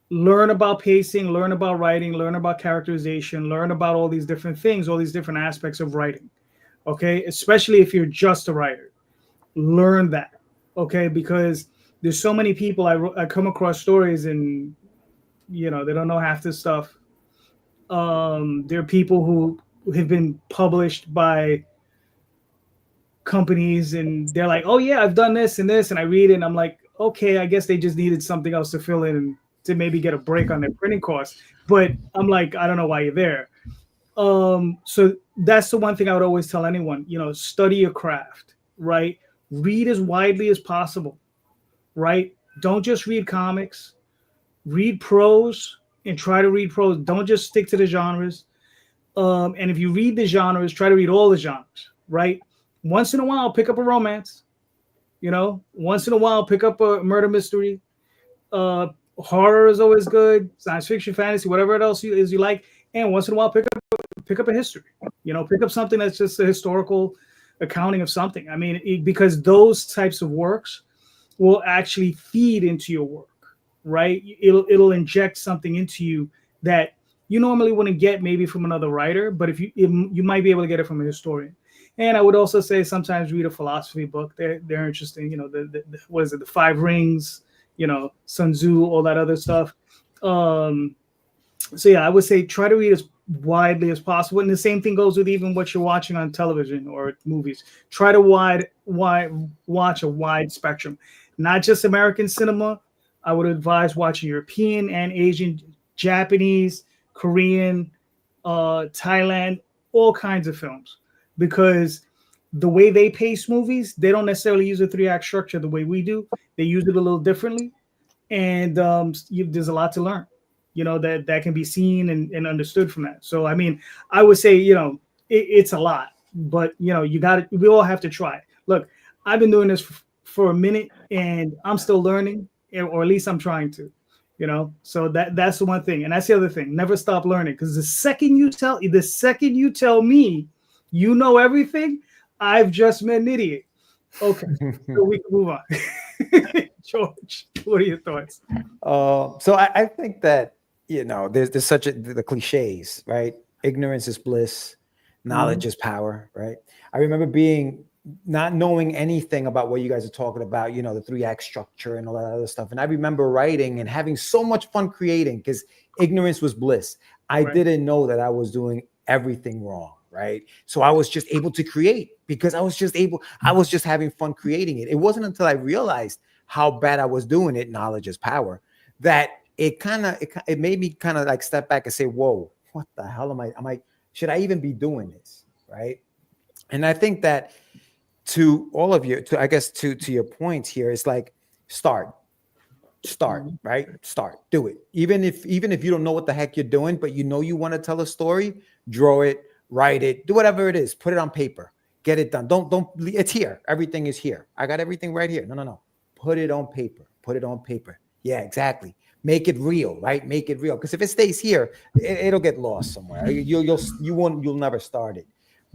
Learn about pacing, learn about writing, learn about characterization, learn about all these different things, all these different aspects of writing. Okay, especially if you're just a writer, learn that. Okay, because there's so many people I come across stories and they don't know half this stuff. There are people who have been published by companies and they're like, oh yeah, I've done this and this, and I read it and I'm like, okay, I guess they just needed something else to fill in and to maybe get a break on their printing costs. But I'm like, I don't know why you're there. So that's the one thing I would always tell anyone, study your craft, right? Read as widely as possible, right? Don't just read comics, read prose and try to read prose. Don't just stick to the genres. And if you read the genres, try to read all the genres, right? Once in a while, pick up a romance, once in a while, pick up a murder mystery. Horror is always good. Science fiction, fantasy, whatever else you like. And once in a while, pick up a history, pick up something that's just a historical accounting of something. I mean, because those types of works will actually feed into your work, right? It'll inject something into you that you normally wouldn't get maybe from another writer, but if you might be able to get it from a historian. And I would also say sometimes read a philosophy book. They're interesting. What is it? The Five Rings, Sun Tzu, all that other stuff. So yeah, I would say try to read as widely as possible. And the same thing goes with even what you're watching on television or movies. Try to watch a wide spectrum, not just American cinema. I would advise watching European and Asian, Japanese, Korean, Thailand, all kinds of films, because the way they pace movies, they don't necessarily use a 3-act structure the way we do. They use it a little differently. and there's a lot to learn. That can be seen and understood from that. So I mean, I would say it's a lot, but we all have to try. Look, I've been doing this for a minute, and I'm still learning, or at least I'm trying to. So that's the one thing, and that's the other thing. Never stop learning, because the second you tell me you know everything, I've just met an idiot. Okay, so we can move on. George, what are your thoughts? So I think that there's such the cliches, right? Ignorance is bliss, knowledge is power, right? I remember not knowing anything about what you guys are talking about, the 3-act structure and all that other stuff. And I remember writing and having so much fun creating, because ignorance was bliss. I didn't know that I was doing everything wrong, right? So I was just able to create because I was just having fun creating it. It wasn't until I realized how bad I was doing it, knowledge is power, that it made me kind of like step back and say, whoa, what the hell am I should I even be doing this, right? And I think that to all of you, to your points here, it's like start, right? Start, do it. Even if you don't know what the heck you're doing, but you want to tell a story, draw it, write it, do whatever it is, put it on paper, get it done. Don't it's here. Everything is here. I got everything right here. No. Put it on paper. Yeah, exactly. Make it real, right? Make it real. Because if it stays here, it'll get lost somewhere. You'll never start it.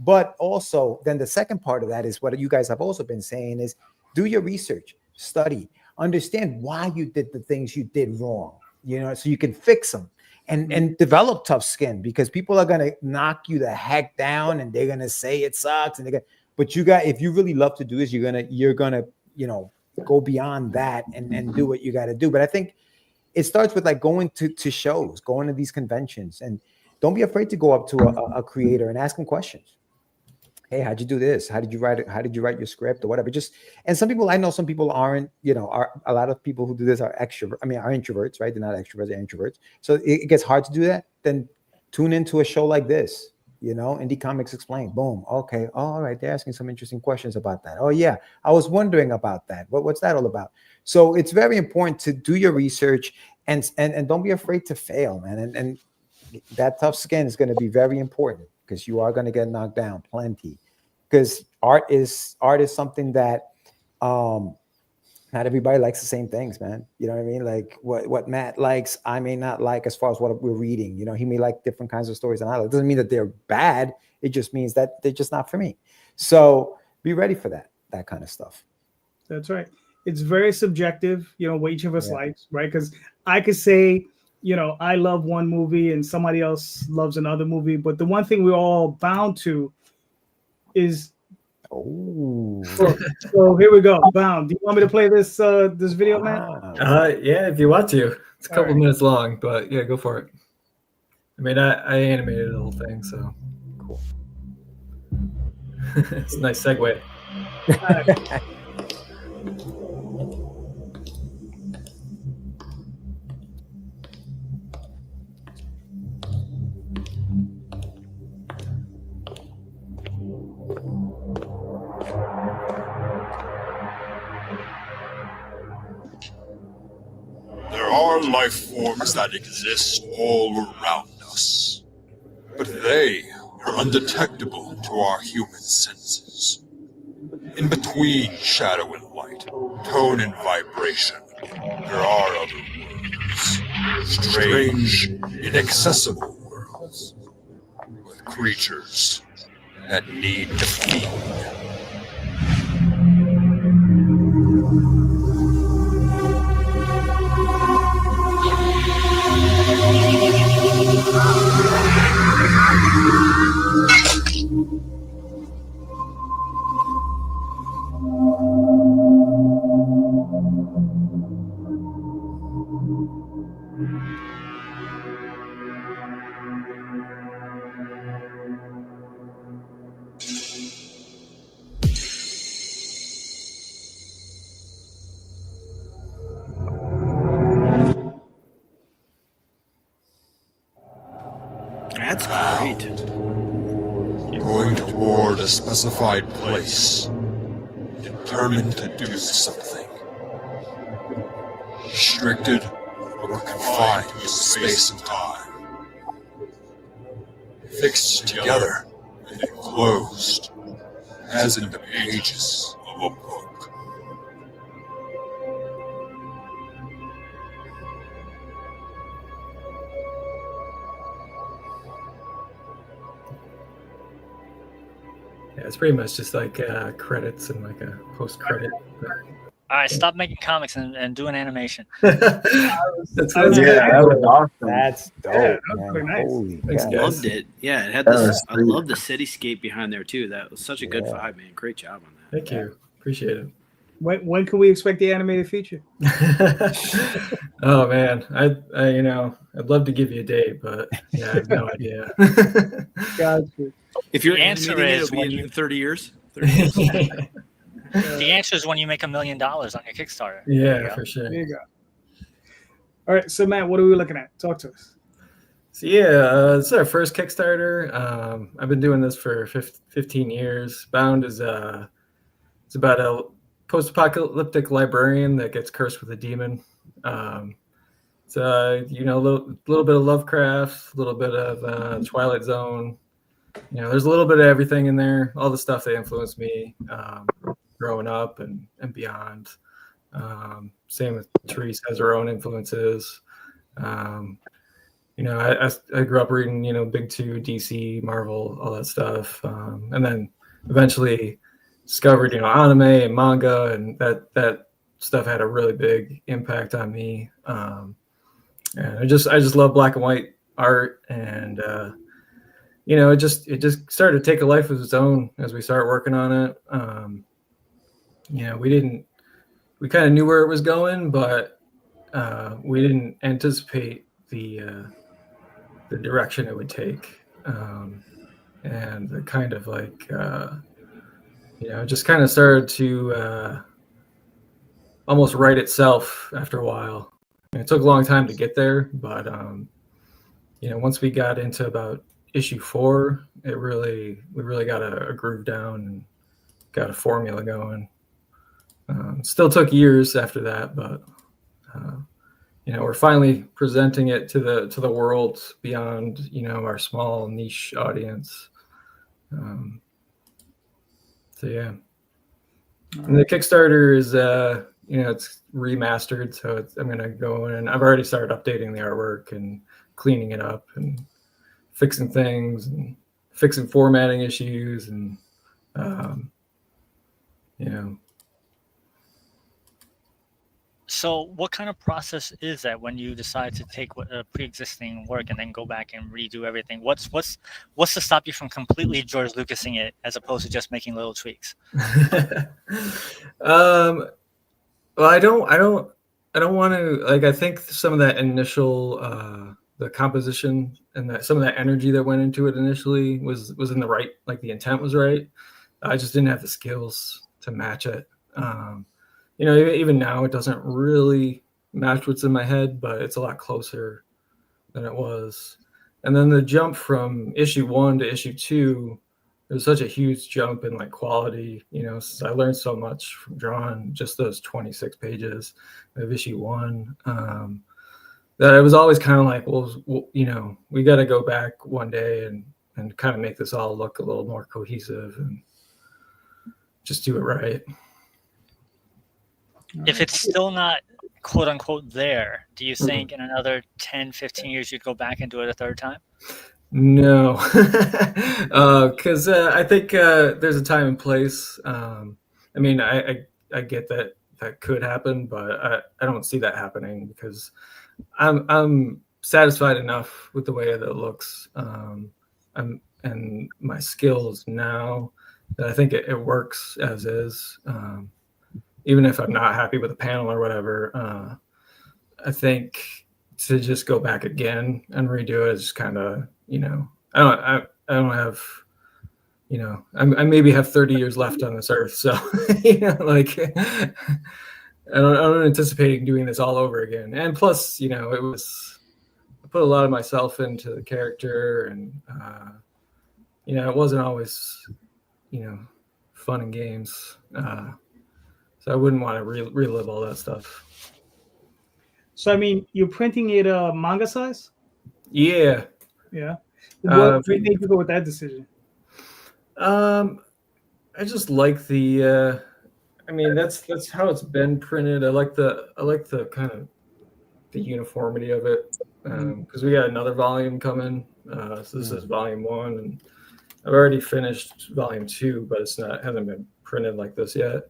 But also, then the second part of that is what you guys have also been saying is do your research, study, understand why you did the things you did wrong, so you can fix them and develop tough skin, because people are going to knock you the heck down and they're going to say it sucks. But if you really love to do this, you're going to, go beyond that and do what you got to do. But I think it starts with like going to shows, going to these conventions, and don't be afraid to go up to a creator and ask them questions. Hey, how'd you do this? How did you write it? How did you write your script or whatever? And I know some people aren't, a lot of people who do this are introverts, right? They're not extroverts, they're introverts. So it gets hard to do that. Then tune into a show like this, Indie Comics Explained. Boom. Okay. All right. They're asking some interesting questions about that. Oh yeah. I was wondering about that. What's that all about? So it's very important to do your research and don't be afraid to fail, man. And that tough skin is going to be very important, because you are going to get knocked down plenty, because art is something that not everybody likes the same things, man. You know what I mean? Like what Matt likes, I may not like, as far as what we're reading. He may like different kinds of stories than I like. It doesn't mean that they're bad. It just means that they're just not for me. So be ready for that kind of stuff. That's right. It's very subjective, what each of us likes, right? Because I could say, I love one movie and somebody else loves another movie, but the one thing we're all bound to is. Oh. So here we go. Bound. Do you want me to play this video, man? Yeah, if you want to. It's a couple right. minutes long, but yeah, go for it. I mean, I animated the whole thing, so cool. It's a nice segue. There are life forms that exist all around us, but they are undetectable to our human senses. In between shadow and light, tone and vibration, there are other worlds. Strange, inaccessible worlds, with creatures that need to feed. That's great. Going toward a specified place, determined to do something. restricted or confined to space and time. Fixed together and enclosed, as in the pages of a book. Yeah, it's pretty much just like credits and like a post-credit. All right, stop making comics and do an animation. That's That was awesome. That's dope, Yeah, that was man. pretty nice. Holy Thanks, cow. guys. Loved it. Yeah, it had That this. was I sweet. love the cityscape behind there too. That was such a good Yeah. vibe, man. Great job on that. Thank you. Appreciate it. When can we expect the animated feature? Oh man, I I'd love to give you a date, but yeah, I have no idea. Gotcha. If you're The answer animating it, is it'll be when in you- 30 years. 30 years. The answer is when you make $1 million on your Kickstarter. There you Yeah, go. for sure. There you go. All right, so Matt, what are we looking at? Talk to us. So yeah, it's our first Kickstarter. I've been doing this for 15 years. Bound is it's about a post-apocalyptic librarian that gets cursed with a demon. It's a little bit of Lovecraft, a little bit of Twilight Zone. There's a little bit of everything in there. All the stuff that influenced me growing up and beyond. Same with Therese has her own influences. I grew up reading, Big Two, DC, Marvel, all that stuff. And then eventually discovered, anime and manga, and that stuff had a really big impact on me. And I just love black and white art, and it just started to take a life of its own as we started working on it. We kind of knew where it was going, but we didn't anticipate the direction it would take, and the kind of like just kind of started to almost write itself after a while. And it took a long time to get there, but once we got into about issue 4, we really got a groove down and got a formula going. Still took years after that, but we're finally presenting it to the world beyond our small niche audience. So yeah, and the Kickstarter is it's remastered, so I'm gonna go in. I've already started updating the artwork and cleaning it up and fixing things and fixing formatting issues and So, what kind of process is that when you decide to take a pre-existing work and then go back and redo everything? What's to stop you from completely George Lucasing it as opposed to just making little tweaks? Well, I don't want to, like, I think some of that initial the composition and that some of that energy that went into it initially was in the right, like the intent was right. I just didn't have the skills to match it. Even now it doesn't really match what's in my head, but it's a lot closer than it was. And then the jump from issue 1 to issue 2, it was such a huge jump in like quality. I learned so much from drawing just those 26 pages of issue 1, that it was always kind of like, well, we got to go back one day and kind of make this all look a little more cohesive and just do it right. If it's still not quote unquote there, do you think in another 10, 15 years you'd go back and do it a third time? No, because I think there's a time and place. I get that could happen, but I don't see that happening because I'm satisfied enough with the way that it looks, and my skills now that I think it works as is. Even if I'm not happy with the panel or whatever, I think to just go back again and redo it is kind of, I don't have, I maybe have 30 years left on this earth. So, I'm anticipating doing this all over again. And plus, I put a lot of myself into the character, and, it wasn't always, fun and games. So I wouldn't want to relive all that stuff. So I mean, you're printing it manga size? Yeah. Yeah. What made you go with that decision? I just like the. I mean, that's how it's been printed. I like the kind of the uniformity of it because we got another volume coming. So this is volume 1, and I've already finished volume 2, but hasn't been printed like this yet.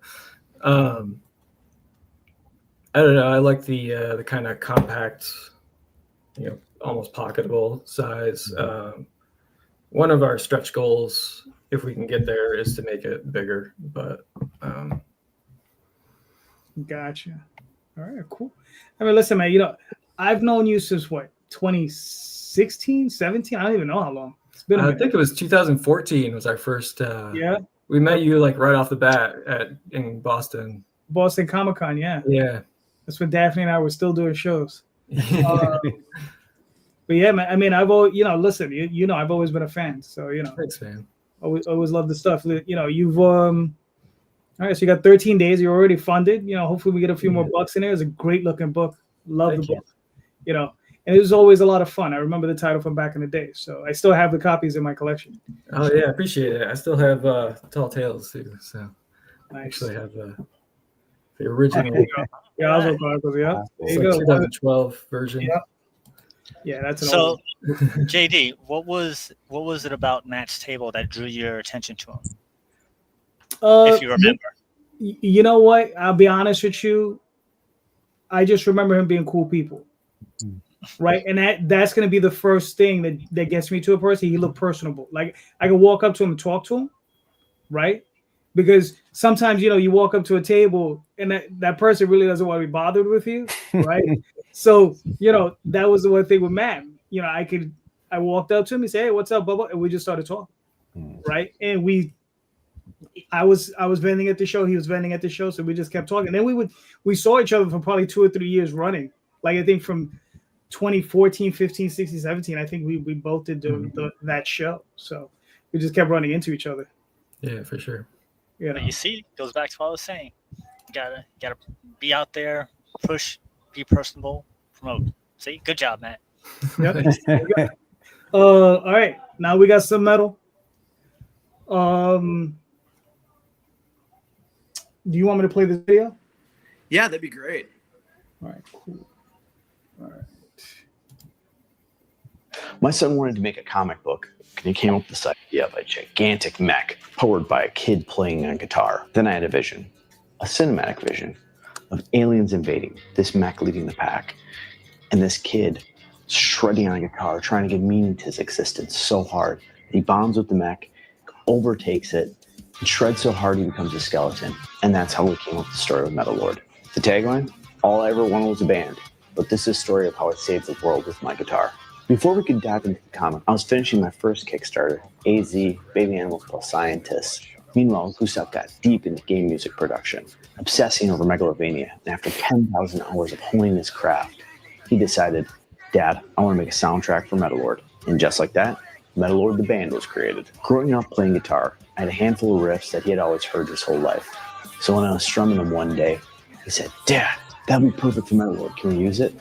I don't know. I like the kind of compact, almost pocketable size. One of our stretch goals, if we can get there, is to make it bigger. But Gotcha. All right, cool. I mean, listen, man. I've known you since what, 2016, 17? I don't even know how long. It's been. I think it was 2014 was our first. Yeah. We met you like right off the bat in Boston. Boston Comic-Con, yeah. Yeah. That's when Daphne and I were still doing shows. But yeah, man. I mean, I've always, listen, I've always been a fan. So Thanks, man. Always love the stuff. You've all right. So you got 13 days. You're already funded. Hopefully we get a few more bucks in there. It's a great looking book. Love the book. And it was always a lot of fun. I remember the title from back in the day. So I still have the copies in my collection. Oh yeah, appreciate it. I still have Tall Tales too. So nice. I actually have the original. Yeah, Oswald Chronicles. Yeah, there you go. 2012 version. Yeah, that's an So, old one. JD, what was it about Matt's table that drew your attention to him? If you remember. You know what? I'll be honest with you. I just remember him being cool people. Right. And that's going to be the first thing that gets me to a person. He looked personable. Like I can walk up to him and talk to him. Right. Because sometimes, you walk up to a table and that person really doesn't want to be bothered with you. Right. So, that was the one thing with Matt. I walked up to him and said, "Hey, what's up, Bubba?" And we just started talking. Right. And I was vending at the show. He was vending at the show. So we just kept talking. Then we saw each other for probably 2 or 3 years running. Like I think from 2014, 15, 16, 17, I think we both did that show. So we just kept running into each other. Yeah, for sure. But you see, it goes back to what I was saying. You gotta be out there, push, be personable, promote. See, good job, Matt. Yep. All right. Now we got some metal. Do you want me to play this video? Yeah, that'd be great. All right, cool. All right. My son wanted to make a comic book, and he came up with this idea of a gigantic mech powered by a kid playing on guitar. Then I had a vision, a cinematic vision, of aliens invading, this mech leading the pack, and this kid shredding on a guitar, trying to give meaning to his existence so hard. He bonds with the mech, overtakes it, and shreds so hard he becomes a skeleton. And that's how we came up with the story of Metal Lord. The tagline, all I ever wanted was a band, but this is a story of how I saved the world with my guitar. Before we could dive into the comic, I was finishing my first Kickstarter, AZ, Baby Animals Called Scientists. Meanwhile, Gustav got deep into game music production, obsessing over Megalovania, and after 10,000 hours of honing his craft, he decided, Dad, I want to make a soundtrack for Metal Lord. And just like that, Metal Lord the band was created. Growing up playing guitar, I had a handful of riffs that he had always heard his whole life. So when I was strumming them one day, he said, Dad, that'd be perfect for Metal Lord. Can we use it?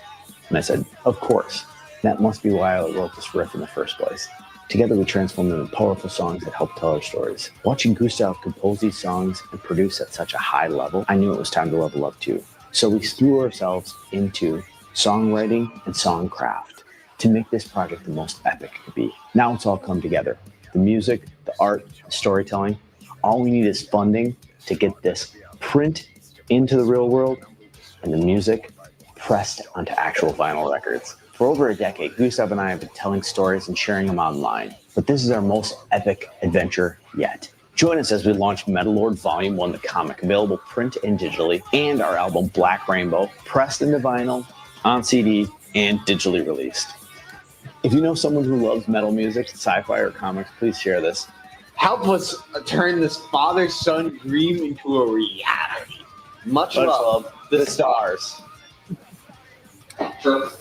And I said, of course. That must be why I wrote this riff in the first place. Together we transformed them into powerful songs that help tell our stories. Watching Gustav compose these songs and produce at such a high level, I knew it was time to level up too. So we threw ourselves into songwriting and songcraft to make this project the most epic it could be. Now it's all come together. The music, the art, the storytelling. All we need is funding to get this print into the real world and the music pressed onto actual vinyl records. For over a decade, Gustav and I have been telling stories and sharing them online, but this is our most epic adventure yet. Join us as we launch Metal Lord Volume 1, the comic, available print and digitally, and our album Black Rainbow, pressed into vinyl, on CD, and digitally released. If you know someone who loves metal music, sci-fi, or comics, please share this. Help us turn this father-son dream into a reality. Much love, the Stars. Sure.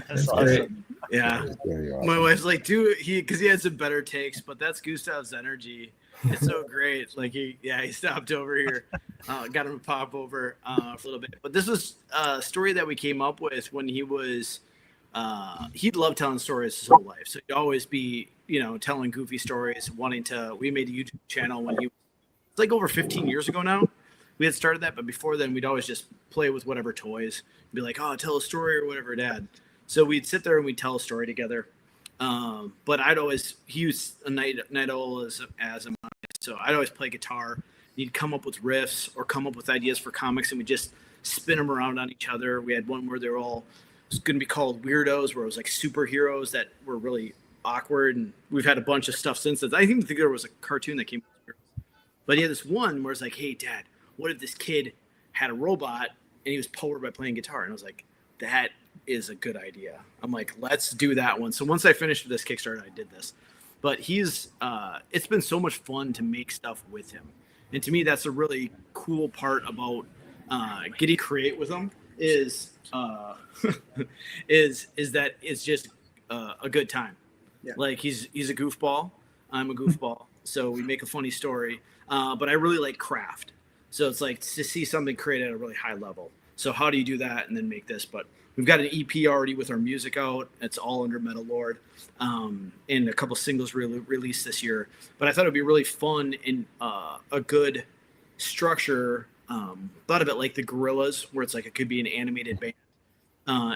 That's great. Yeah. My wife's like, dude, because he had some better takes, but that's Gustav's energy. It's so great. Like he stopped over here, got him to pop over for a little bit. But this was a story that we came up with when he was. He'd love telling stories his whole life, so he'd always be, telling goofy stories. We made a YouTube channel when it's like over 15 years ago now. We had started that, but before then, we'd always just play with whatever toys. Be like, "Oh, tell a story" or whatever, Dad. So we'd sit there and we'd tell a story together. But he was a night owl as am I. So I'd always play guitar. He'd come up with riffs or come up with ideas for comics, and we'd just spin them around on each other. We had one where they were all, it was going to be called Weirdos, where it was like superheroes that were really awkward. And we've had a bunch of stuff since then. I think there was a cartoon that came out. But he had this one where it's like, "Hey, Dad, what if this kid had a robot and he was powered by playing guitar?" And I was like, that is a good idea. I'm like, let's do that one. So once I finished this Kickstarter, I did this. But it's been so much fun to make stuff with him. And to me, that's a really cool part about getting create with him is that it's just a good time. Yeah. Like he's a goofball. I'm a goofball. So we make a funny story. But I really like craft. So it's like to see something created at a really high level. So how do you do that and then make this? But we've got an EP already with our music out. It's all under Metal Lord, and a couple singles released this year. But I thought it'd be really fun and a good structure. Thought of it like the Gorillas, where it's like it could be an animated band.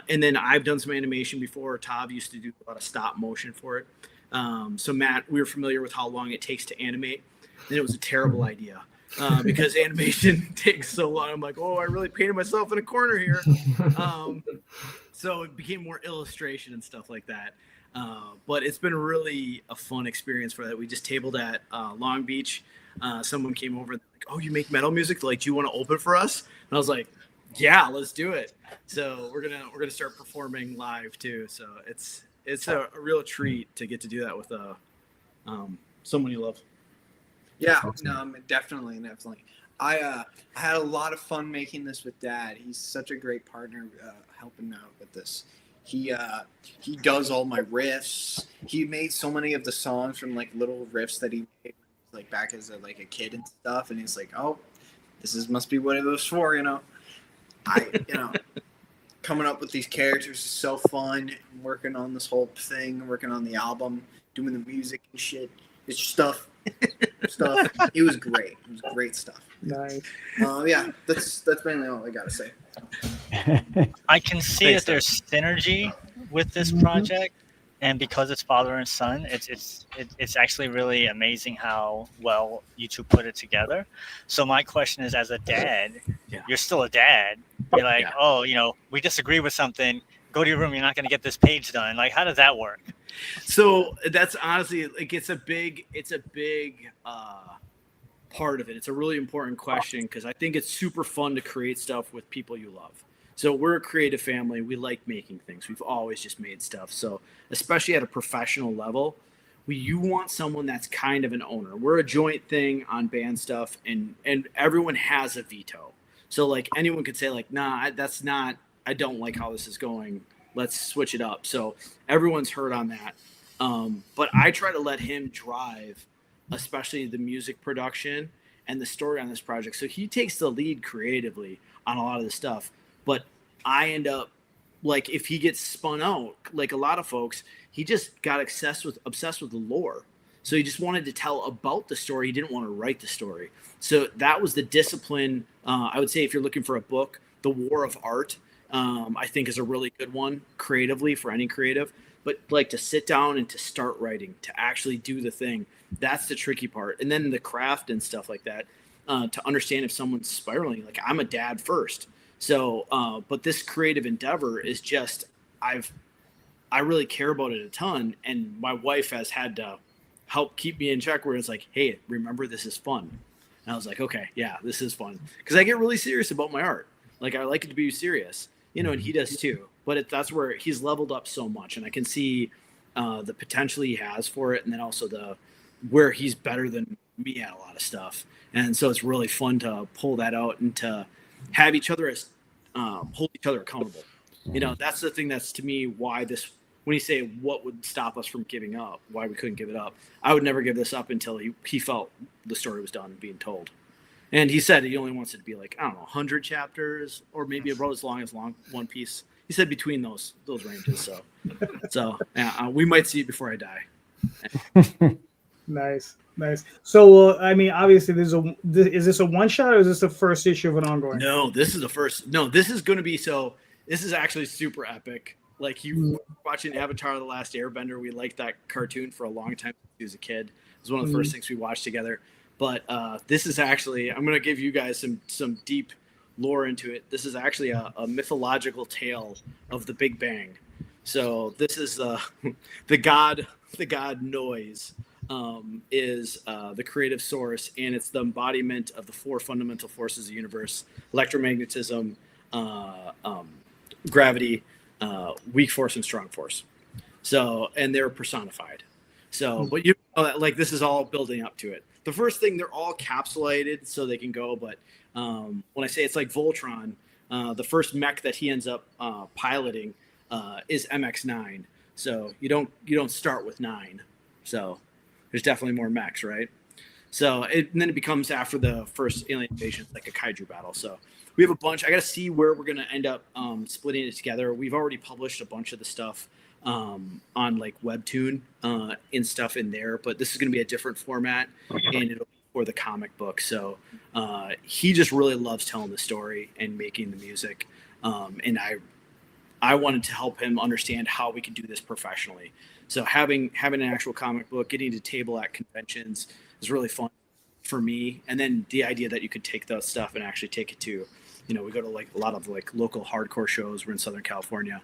And then I've done some animation before. Tav used to do a lot of stop motion for it. So Matt, we were familiar with how long it takes to animate. And it was a terrible idea. Because animation takes so long. I'm like, I really painted myself in a corner here. So it became more illustration and stuff like that. But it's been really a fun experience for that. We just tabled at Long Beach. Someone came over and like, "Oh, you make metal music? Like, do you want to open for us?" And I was like, "Yeah, let's do it." So we're gonna start performing live too. So it's a real treat to get to do that with someone you love. Yeah, no, definitely. I had a lot of fun making this with Dad. He's such a great partner helping out with this. He does all my riffs. He made so many of the songs from like little riffs that he made like back as a kid and stuff. And he's like, "Oh, must be what it was for," Coming up with these characters is so fun. Working on this whole thing, working on the album, doing the music and shit. It's stuff. It was great. It was great stuff. Nice. Yeah, that's mainly all I gotta say. I can see that there's synergy with this project, and because it's father and son, it's actually really amazing how well you two put it together. So my question is, as a dad, you're still a dad. You're like, we disagree with something. Go to your room. You're not going to get this page done. Like, how does that work? So that's honestly it's a big part of it. It's a really important question because I think it's super fun to create stuff with people you love. So we're a creative family. We like making things. We've always just made stuff. So especially at a professional level, you want someone that's kind of an owner. We're a joint thing on band stuff, and everyone has a veto. So like anyone could say like, "Nah, that's not. I don't like how this is going. Let's switch it up." So everyone's heard on that. But I try to let him drive, especially the music production and the story on this project. So he takes the lead creatively on a lot of the stuff. But I end up, like, if he gets spun out, like a lot of folks, he just got obsessed with the lore. So he just wanted to tell about the story. He didn't want to write the story. So that was the discipline. I would say if you're looking for a book, The War of Art, I think is a really good one creatively for any creative. But like to sit down and to start writing, to actually do the thing, that's the tricky part. And then the craft and stuff like that, to understand if someone's spiraling. Like I'm a dad first. So, but this creative endeavor is just, I really care about it a ton. And my wife has had to help keep me in check where it's like, "Hey, remember this is fun." And I was like, "Okay, yeah, this is fun." Cause I get really serious about my art. Like I like it to be serious, and he does too. But that's where he's leveled up so much, and I can see the potential he has for it, and then also where he's better than me at a lot of stuff. And so it's really fun to pull that out and to have each other as hold each other accountable. That's the thing that's to me why this when you say what would stop us from giving up, why we couldn't give it up, I would never give this up until he felt the story was done being told. And he said he only wants it to be like, I don't know, 100 chapters or maybe about as long as One Piece. He said between those ranges. So we might see it before I die. Nice. So, I mean, obviously, is this a one shot or is this the first issue of an ongoing? No, this is the first. No, this is going to be this is actually super epic. Like you watching Avatar: The Last Airbender, we liked that cartoon for a long time. He was a kid. It was one of the first things we watched together. But this is actually, I'm going to give you guys some deep lore into it. This is actually a mythological tale of the Big Bang. So this is the god Noise is the creative source, and it's the embodiment of the 4 fundamental forces of the universe: electromagnetism, gravity, weak force, and strong force. So, and they're personified. So, but you know, like this is all building up to it. The first thing, they're all capsulated so they can go. But when I say it's like Voltron, the first mech that he ends up piloting is MX-9. So you don't start with 9. So there's definitely more mechs, right? So and then it becomes after the first alien invasion, like a kaiju battle. So we have a bunch. I got to see where we're going to end up splitting it together. We've already published a bunch of the stuff on like Webtoon and stuff in there, but this is going to be a different format, and it'll be for the comic book. So he just really loves telling the story and making the music, and I wanted to help him understand how we could do this professionally. So having an actual comic book, getting to table at conventions is really fun for me. And then the idea that you could take that stuff and actually take it to, we go to like a lot of like local hardcore shows. We're in Southern California.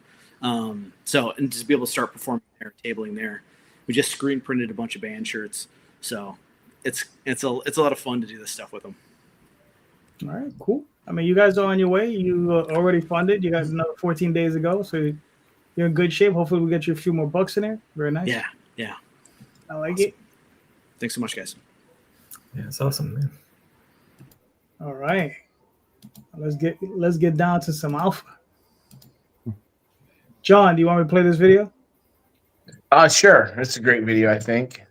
So, and just be able to start performing there, tabling there. We just screen printed a bunch of band shirts. So it's a lot of fun to do this stuff with them. All right, cool. I mean, you guys are on your way. You already funded. You got another 14 days ago. So you're in good shape. Hopefully we'll get you a few more bucks in there. Very nice. Yeah. I like Awesome. it. Thanks so much, guys. Yeah, it's awesome, man. All right. Let's get down to some alpha. John, do you want me to play this video? Sure. It's a great video, I think.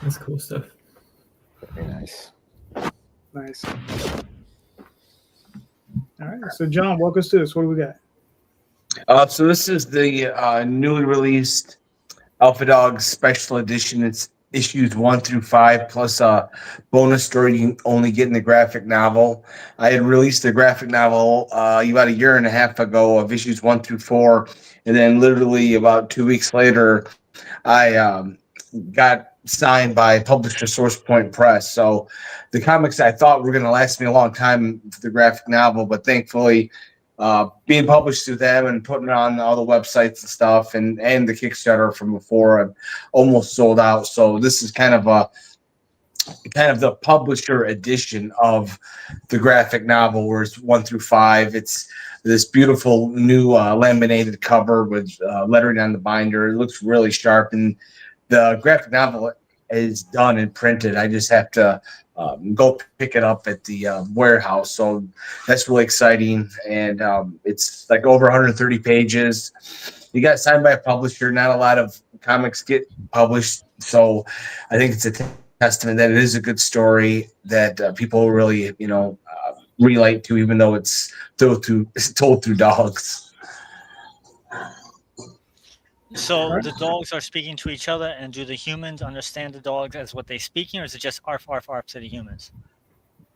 That's cool stuff. Very nice. Nice. All right. So, John, walk us through this. What do we got? So this is the newly released Alpha Dog Special Edition. It's issues 1 through 5 plus a bonus story you can only get in the graphic novel. I had released the graphic novel about a year and a half ago of issues 1 through 4, and then literally about 2 weeks later, I got signed by publisher Source Point Press. So the comics I thought were going to last me a long time for the graphic novel, but thankfully being published through them and putting it on all the websites and stuff, and the Kickstarter from before, I'm almost sold out. So this is kind of the publisher edition of the graphic novel, where it's 1 through 5. It's this beautiful new laminated cover with lettering on the binder. It looks really sharp, and the graphic novel is done and printed. I just have to go pick it up at the warehouse. So that's really exciting. And it's like over 130 pages. You got signed by a publisher. Not a lot of comics get published. So I think it's a testament that it is a good story that people really, relate to, even though it's told through dogs. So the dogs are speaking to each other, and do the humans understand the dogs as what they're speaking, or is it just arf, arf, arf to the humans?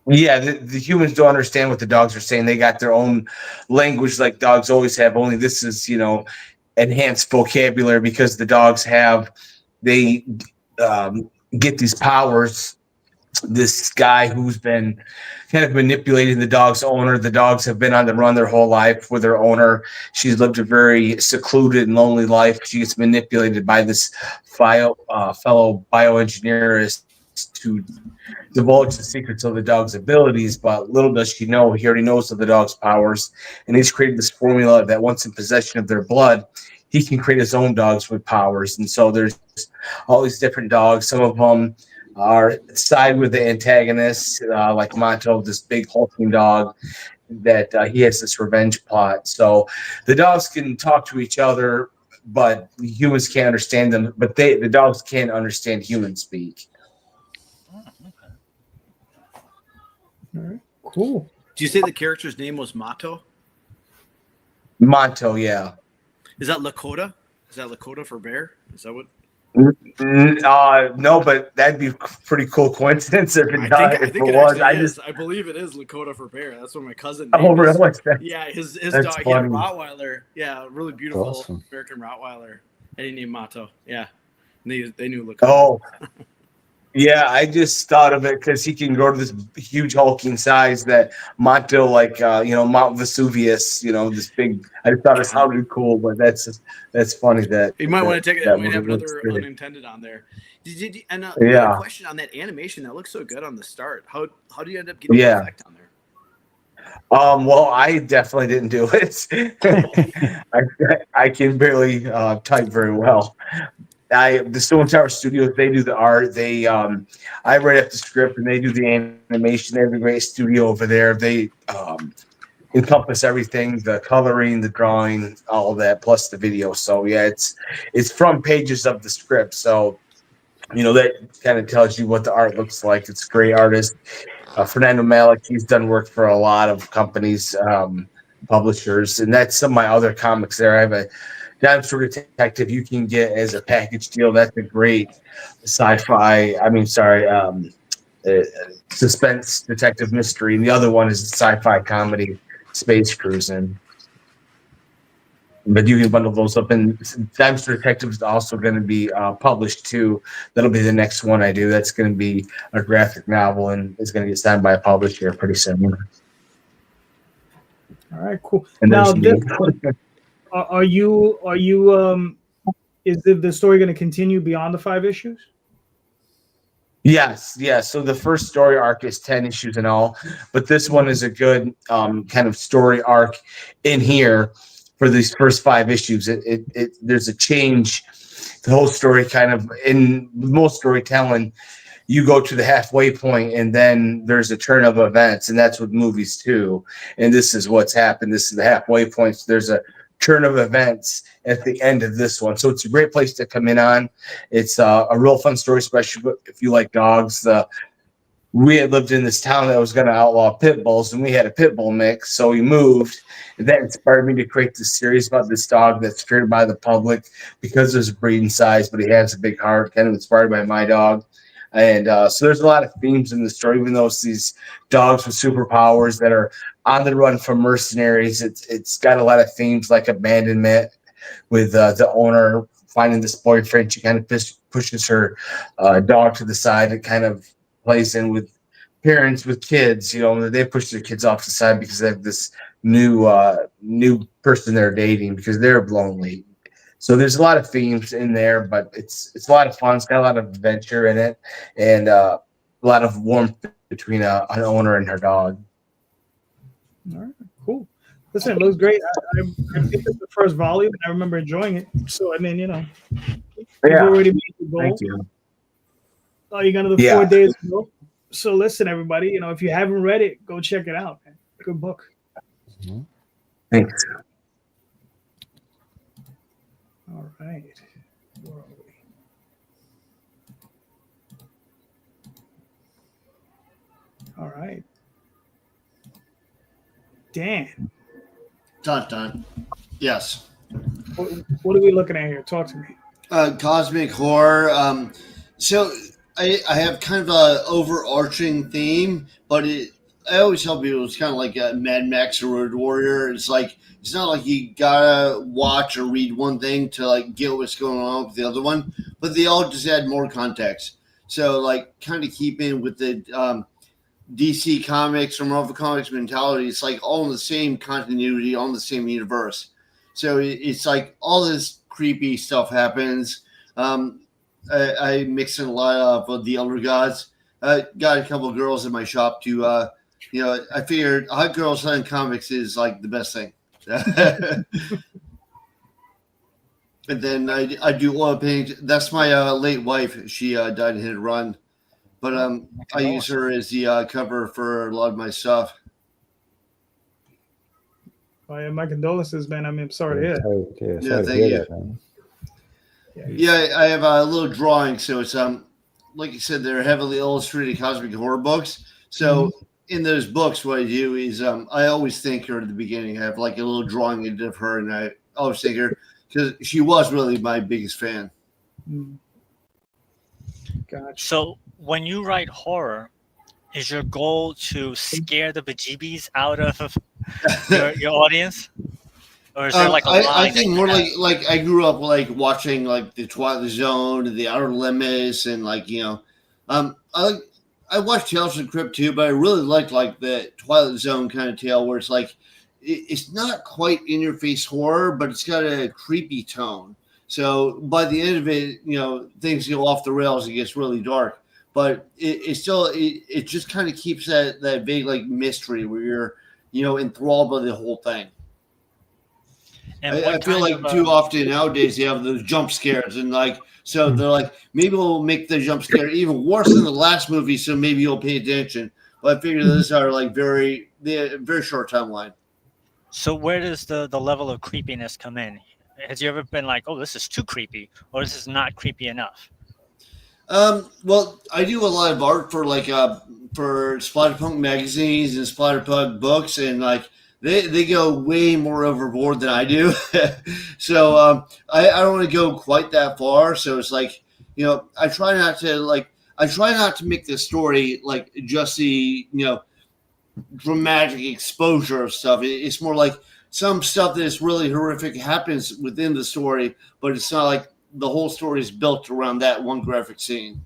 Yeah, the humans don't understand what the dogs are saying. They got their own language like dogs always have, only this is, enhanced vocabulary, because the dogs they get these powers. This guy who's been kind of manipulating the dog's owner. The dogs have been on the run their whole life with their owner. She's lived a very secluded and lonely life. She gets manipulated by this fellow bioengineer to divulge the secrets of the dog's abilities. But little does she know, he already knows of the dog's powers, and he's created this formula that once in possession of their blood, he can create his own dogs with powers. And so there's all these different dogs. Some of them are side with the antagonist, like Monto, this big hulking dog that he has this revenge plot. So the dogs can talk to each other, but humans can't understand them. But the dogs can't understand human speak. Oh, okay. All right, cool. Do you say the character's name was Mato? Monto, yeah. Is that Lakota? Is that Lakota for bear? Is that what? No, but that'd be a pretty cool coincidence if it I think it was. actually is. I believe it is Lakota for bear. That's what my cousin. Oh, really? Yeah, his dog. That's He had a funny. Rottweiler. Yeah, really beautiful Awesome. American Rottweiler, and he named Mato. Yeah, and they knew Lakota. Oh, yeah. I just thought of it because he can grow to this huge hulking size that Monto, like Mount Vesuvius. This big. I just thought it sounded cool, but that's funny that You might want to take it. that Might have looks another great. unintended on there. Did I had Yeah. a question on that animation that looks so good on the start. How do you end up getting Yeah. the effect on there? Well, I definitely didn't do it. I can barely type very well. The Stone Tower Studios, they do the art. I write up the script and they do the animation. They have a great studio over there. They encompass everything: the coloring, the drawing, all of that, plus the video. So yeah, it's from pages of the script. So that kind of tells you what the art looks like. It's a great artist. Fernando Malik, he's done work for a lot of companies, publishers, and that's some of my other comics there. I have a Dinosaur Detective you can get as a package deal. That's a great suspense detective mystery. And the other one is a sci-fi comedy, Space Cruising. But you can bundle those up. And Dinosaur Detective is also going to be published too. That'll be the next one I do. That's going to be a graphic novel and it's going to get signed by a publisher pretty soon. All right, cool. And Now, there's are you is the story going to continue beyond the 5 issues? Yes. So the first story arc is 10 issues in all, but this one is a good kind of story arc in here for these first 5 issues. There's a change. The whole story kind of, in most storytelling, you go to the halfway point and then there's a turn of events, and that's with movies too. And this is what's happened. This is the halfway point. So there's a turn of events at the end of this one. So it's a great place to come in on. It's a real fun story, especially if you like dogs. We had lived in this town that was going to outlaw pit bulls, and we had a pit bull mix. So we moved. And that inspired me to create this series about this dog that's feared by the public because there's a breeding size, but he has a big heart, kind of inspired by my dog. And so there's a lot of themes in the story, even though it's these dogs with superpowers that are on the run from mercenaries. It's got a lot of themes like abandonment with the owner finding this boyfriend. She kind of pushes her dog to the side. It kind of plays in with parents with kids, they push their kids off the side because they have this new person they're dating because they're lonely. So there's a lot of themes in there, but it's a lot of fun. It's got a lot of adventure in it, and a lot of warmth between an owner and her dog. All right, cool. Listen, it looks great. I picked up the first volume, and I remember enjoying it. So I mean, you've already made the goal. Thank you. Oh, you're gonna do 4 days ago. So listen, everybody, if you haven't read it, go check it out. Man. Good book. Mm-hmm. Thanks. All right. Where are we? All right. Dan. Dun. Yes. What are we looking at here? Talk to me. Cosmic horror. So I have kind of a overarching theme, but I always tell people it's kind of like a Mad Max or Road Warrior. It's like it's not like you gotta watch or read one thing to like get what's going on with the other one, but they all just add more context. So like kind of keeping with the DC Comics or Marvel Comics mentality, it's like all in the same continuity, all in the same universe. So it's like all this creepy stuff happens. I mix in a lot of the Elder Gods. I got a couple of girls in my shop to, I figured hot girls selling comics is like the best thing. And then I do oil paint. That's my late wife. She died in hit and run. But I use her as the cover for a lot of my stuff. Oh, yeah, my condolences, man. I mean, I'm sorry to hear. Yeah, thank you. Yeah, I have a little drawing. So it's like you said, they're heavily illustrated cosmic horror books. So in those books, what I do is I always thank her at the beginning. I have like a little drawing of her, and I always thank her because she was really my biggest fan. Gotcha. So when you write horror, is your goal to scare the bejeebies out of your audience? Or is there like a line I think more like I grew up like watching like the Twilight Zone and the Outer Limits and I watched Tales from the Crypt too, but I really liked like the Twilight Zone kind of tale where it's like it's not quite in your face horror, but it's got a creepy tone. So by the end of it, things go off the rails. It gets really dark, but it still just kind of keeps that vague like mystery where you're enthralled by the whole thing. And I feel like too often nowadays you have those jump scares and so they're like, maybe we'll make the jump scare even worse than the last movie, so maybe you'll pay attention. But I figure those are like very short timeline. So where does the level of creepiness come in? Has you ever been like, oh, this is too creepy, or this is not creepy enough? Well, I do a lot of art for for Splatterpunk magazines and Splatterpunk books, and they go way more overboard than I do. So I don't want to go quite that far. So it's like, I try not to make the story like just the dramatic exposure of stuff. It's more like some stuff that is really horrific happens within the story, but it's not like the whole story is built around that one graphic scene.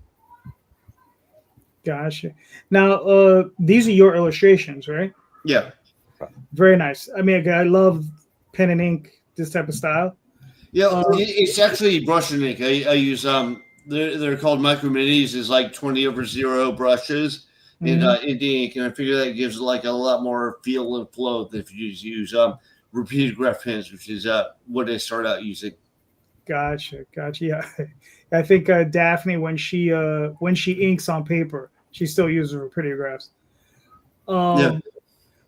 Gotcha. Now, these are your illustrations, right? Yeah. Very nice. I mean, I love pen and ink, this type of style. Yeah, it's actually brush and ink. I use they're called micro minis. It's like 20/0 brushes and ink, and I figure that gives like a lot more feel and flow than if you just use repeated graph pens, which is what I start out using. Gotcha. Yeah, I think Daphne, when she inks on paper, she still uses her pretty graphs. Yeah.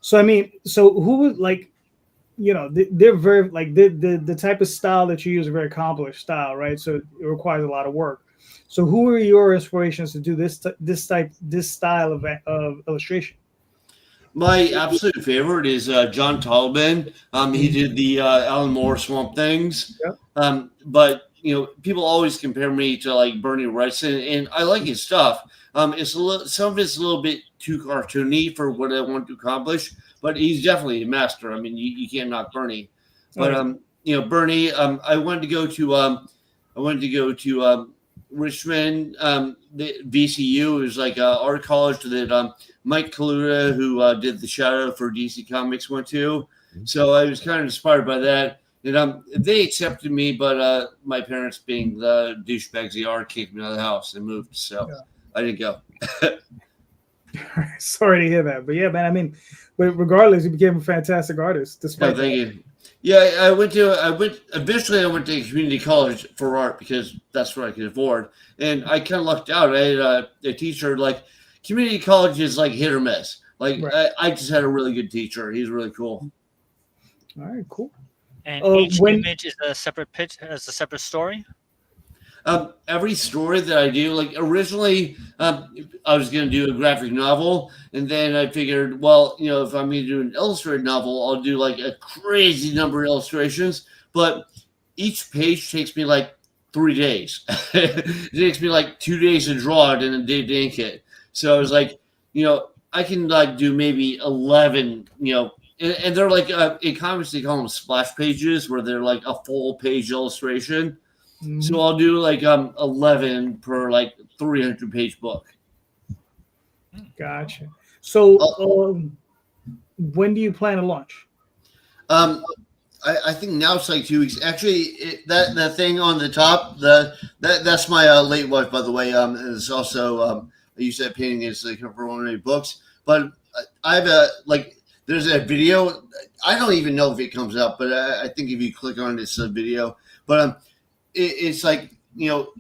So I mean, who would they're very the type of style that you use is a very accomplished style, right? So it requires a lot of work. So who are your inspirations to do this style of illustration? My absolute favorite is John Tolman. He did the Alan Moore Swamp Things. Yep. But people always compare me to like Bernie Wrightson, and I like his stuff. It's some of it's a little bit too cartoony for what I want to accomplish, but he's definitely a master. I mean, you can't knock Bernie. But Bernie, I wanted to go to Richmond the VCU is like art college that Mike Kaluta, who did the shadow for DC Comics, went to. So I was kind of inspired by that. And they accepted me, but my parents, being the douchebags they are, kicked me out of the house and moved. So I didn't go. Sorry to hear that, but yeah, man. I mean, but regardless, you became a fantastic artist. Despite Thank you. Yeah, I went eventually I went to community college for art because that's what I could afford. And I kind of lucked out. I had a teacher, like community college is like hit or miss. Like I just had a really good teacher. He's really cool. All right, cool. And each image is a separate pitch, as a separate story. Every story that I do, like originally, I was going to do a graphic novel, and then I figured, well, you know, if I'm going to do an illustrated novel, I'll do like a crazy number of illustrations. But each page takes me like 3 days. It takes me like 2 days to draw it and a day to ink it. So I was like, you know, I can like do maybe 11, you know. And they're like in comics they call them splash pages, where they're like a full page illustration. Mm-hmm. So I'll do like 11 per like 300-page book. Gotcha. So when do you plan to launch? I think now it's like 2 weeks. Actually, that thing on the top, that's my late wife, by the way. It's also I use that painting as like for one of my books. But I have there's a video. I don't even know if it comes up, but I think if you click on it, it's a video. But it's like, you know,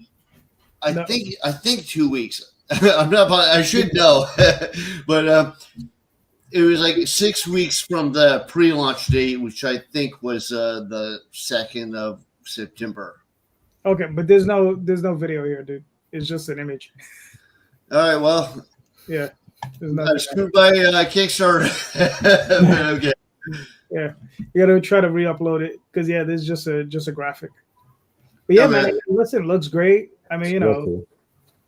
I think 2 weeks. I'm not. I should know, but it was like 6 weeks from the pre-launch date, which I think was the 2nd of September. Okay, but there's no video here, dude. It's just an image. All right. Well. Yeah. I'm screwed by Kickstarter. Okay. Yeah, you gotta try to re-upload it because there's just a graphic. But yeah, man, listen, looks great. I mean, you know, cool.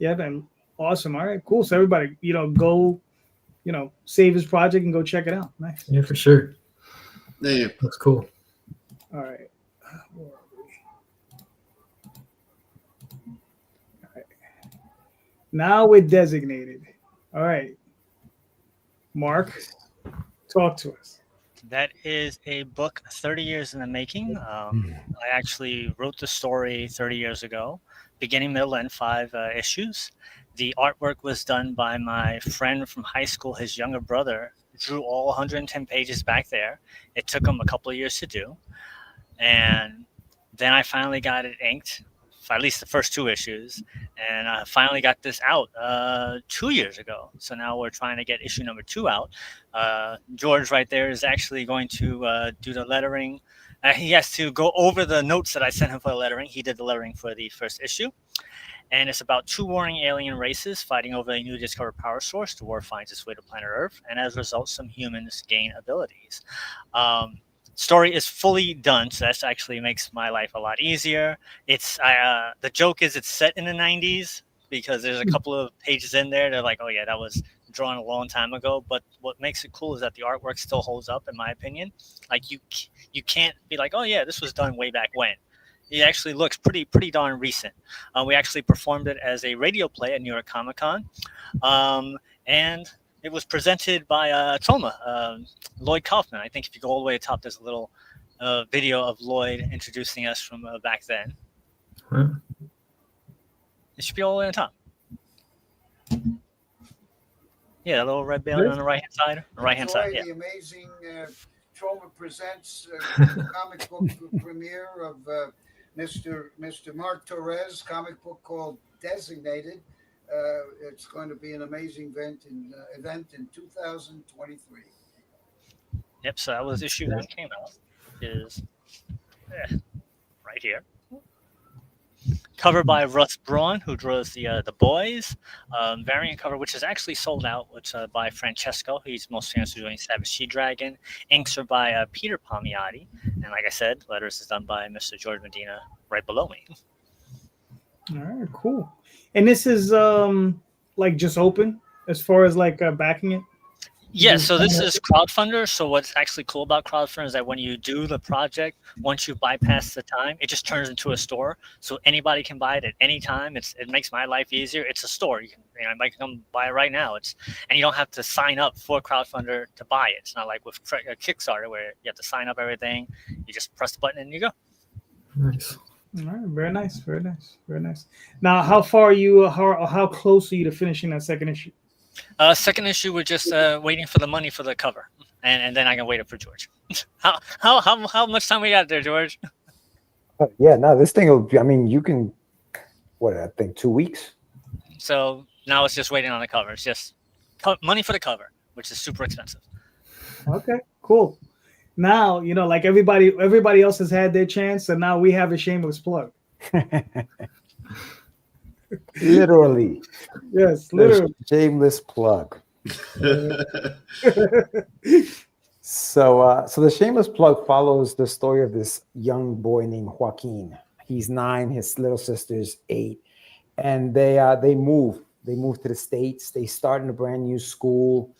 Yeah, man, awesome. All right, cool. So everybody, you know, go, you know, save his project and go check it out. Nice. Yeah, for sure. Thank you. That's cool. All right. All right. Now we're designated. All right. Mark, talk to us. That is a book 30 years in the making. I actually wrote the story 30 years ago, beginning, middle, and 5 issues. The artwork was done by my friend from high school. His younger brother drew all 110 pages back there. It took him a couple of years to do. And then I finally got it inked, for at least the first 2 issues. And I finally got this out 2 years ago. So now we're trying to get issue number 2 out. George right there is actually going to do the lettering. He has to go over the notes that I sent him for the lettering. He did the lettering for the first issue. And it's about 2 warring alien races fighting over a new discovered power source. The war finds its way to planet Earth. And as a result, some humans gain abilities. Story is fully done, so that actually makes my life a lot easier. It's the joke is it's set in the 90s because there's a couple of pages in there. They're like, oh yeah, that was drawn a long time ago. But what makes it cool is that the artwork still holds up, in my opinion. Like you can't be like, oh yeah, this was done way back when. It actually looks pretty darn recent. We actually performed it as a radio play at New York Comic Con, and it was presented by Troma, Lloyd Kaufman. I think if you go all the way to the top, there's a little video of Lloyd introducing us from back then. Huh. It should be all the way on top. Yeah, that little red building on the right-hand side. On the right-hand side, yeah. The amazing Troma Presents comic book premiere of Mr. Mark Torres, comic book called Designated. It's going to be an amazing event in 2023. Yep, so that was issue 1 came out. Is right here. Cover by Russ Braun, who draws the boys. Variant cover, which is actually sold out, which by Francesco. He's most famous for doing Savage She Dragon. Inks are by Peter Palmiotti. And like I said, letters is done by Mr. Jorge Medina right below me. All right, cool. And this is like just open as far as like backing it? Yeah, so this is crowdfunder. So what's actually cool about crowdfunder is that when you do the project, once you bypass the time, it just turns into a store. So anybody can buy it at any time. It makes my life easier. It's a store. Anybody can come buy it right now. And you don't have to sign up for crowdfunder to buy it. It's not like with Kickstarter where you have to sign up everything. You just press the button and you go. Nice. All right, very nice, very nice, very nice. Now, how far are you? How close are you to finishing that second issue? Second issue, we're just waiting for the money for the cover, and then I can wait up for George. How much time we got there, George? Yeah, no, this thing will be, I mean, you can, I think 2 weeks. So now it's just waiting on the cover. It's just money for the cover, which is super expensive. Okay, cool. Now, like everybody else has had their chance, and now we have a shameless plug. Literally. Yes, literally. Shameless plug. So the shameless plug follows the story of this young boy named Joaquin. He's 9, his little sister's 8, and they move to the States. They start in a brand new school,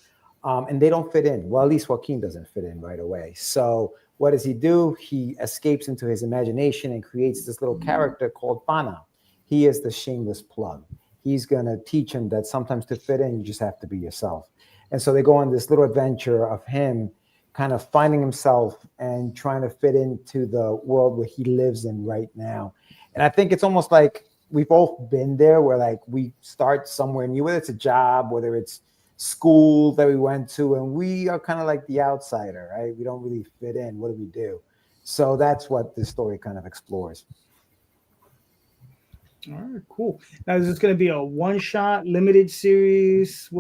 and they don't fit in. Well, at least Joaquin doesn't fit in right away. So what does he do? He escapes into his imagination and creates this little character called Pana. He is the shameless plug. He's going to teach him that sometimes to fit in, you just have to be yourself. And so they go on this little adventure of him kind of finding himself and trying to fit into the world where he lives in right now. And I think it's almost like we've both been there where like we start somewhere new, whether it's a job, whether it's school that we went to, and we are kind of like the outsider, right? We don't really fit in. What do we do? So that's what this story kind of explores. All right, cool. Now, is this going to be a one-shot limited series?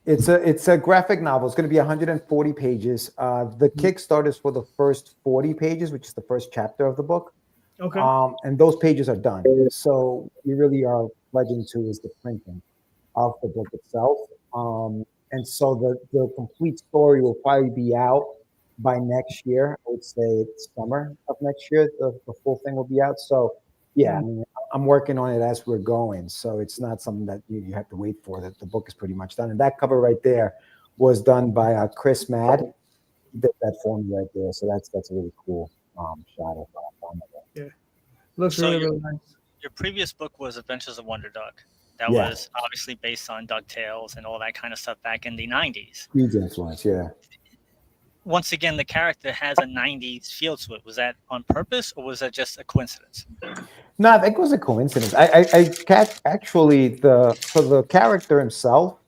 It's a graphic novel. It's going to be 140 pages. The Kickstarter is for the first 40 pages, which is the first chapter of the book. Okay. And those pages are done. So we really are pledging to is the printing of the book itself. And so the complete story will probably be out by next year. I would say it's summer of next year. The full thing will be out. So yeah, I mean, I'm working on it as we're going. So it's not something that you have to wait for. That the book is pretty much done. And that cover right there was done by Chris Mad. He did that for me right there. So that's a really cool shot of yeah. Looks So really nice. Your previous book was Adventures of Wonder Duck. That Yeah. was obviously based on DuckTales and all that kind of stuff back in the 90s. Huge influence, yeah. Once again, the character has a 90s feel to it. Was that on purpose or was that just a coincidence? No, I think it was a coincidence. Actually the character himself,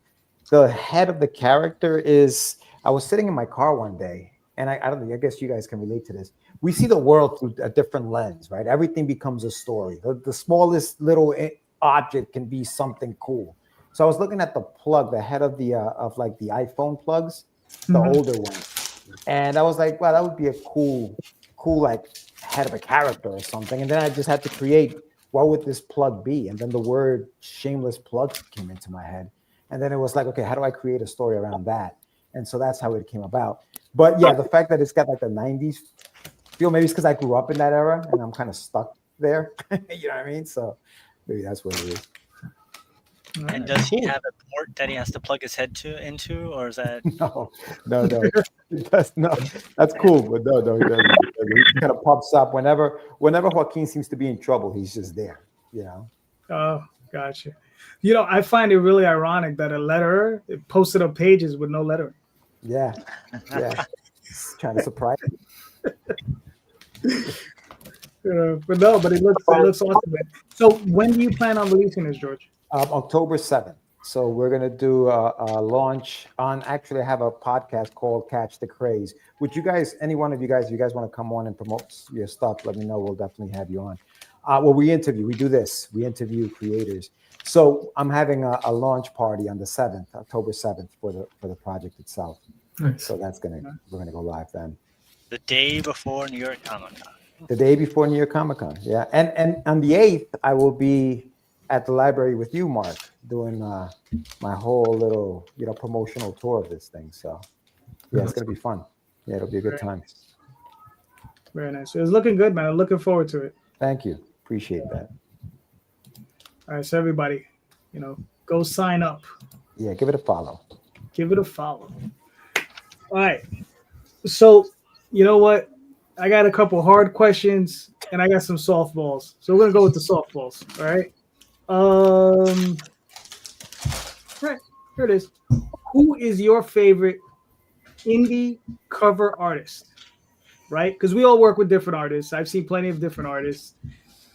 the head of the character is. I was sitting in my car one day, and I don't know. I guess you guys can relate to this. We see the world through a different lens, right? Everything becomes a story. The smallest little object can be something cool. So I was looking at the plug, the head of the iPhone plugs, the older one. And I was like, wow, that would be a cool like head of a character or something. And then I just had to create, what would this plug be? And then the word shameless plug came into my head. And then it was like, okay, how do I create a story around that? And so that's how it came about. But yeah, the fact that it's got like the 90s feel, maybe it's because I grew up in that era and I'm kind of stuck there. You know what I mean? So maybe that's what it is. And does he have a port that he has to plug his head into, or is that No. That's cool, but no, he doesn't. He kind of pops up whenever Joaquin seems to be in trouble. He's just there, you know. Oh, gotcha. I find it really ironic that a letterer posted up pages with no lettering. Yeah. He's trying to surprise you. But it looks awesome. So when do you plan on releasing this, George? October 7th. So we're going to do a launch on, actually I have a podcast called Catch the Craze, which any one of you guys, if you guys want to come on and promote your stuff, let me know. We'll definitely have you on. We interview creators. So I'm having a launch party on the 7th, October 7th for the project itself. Nice. So we're going to go live then. the day before New York Comic Con? The day before New York Comic Con, yeah. And on the 8th, I will be at the library with you, Mark, doing my whole little, promotional tour of this thing. So, yeah, it's going to be fun. Yeah, it'll be a good time. Very nice. It's looking good, man. I'm looking forward to it. Thank you. Appreciate that. All right, so everybody, go sign up. Yeah, give it a follow. Give it a follow. All right. So, you know what? I got a couple hard questions and I got some softballs. So we're gonna go with the softballs. All right. All right. Here it is. Who is your favorite indie cover artist? Right? Because we all work with different artists. I've seen plenty of different artists.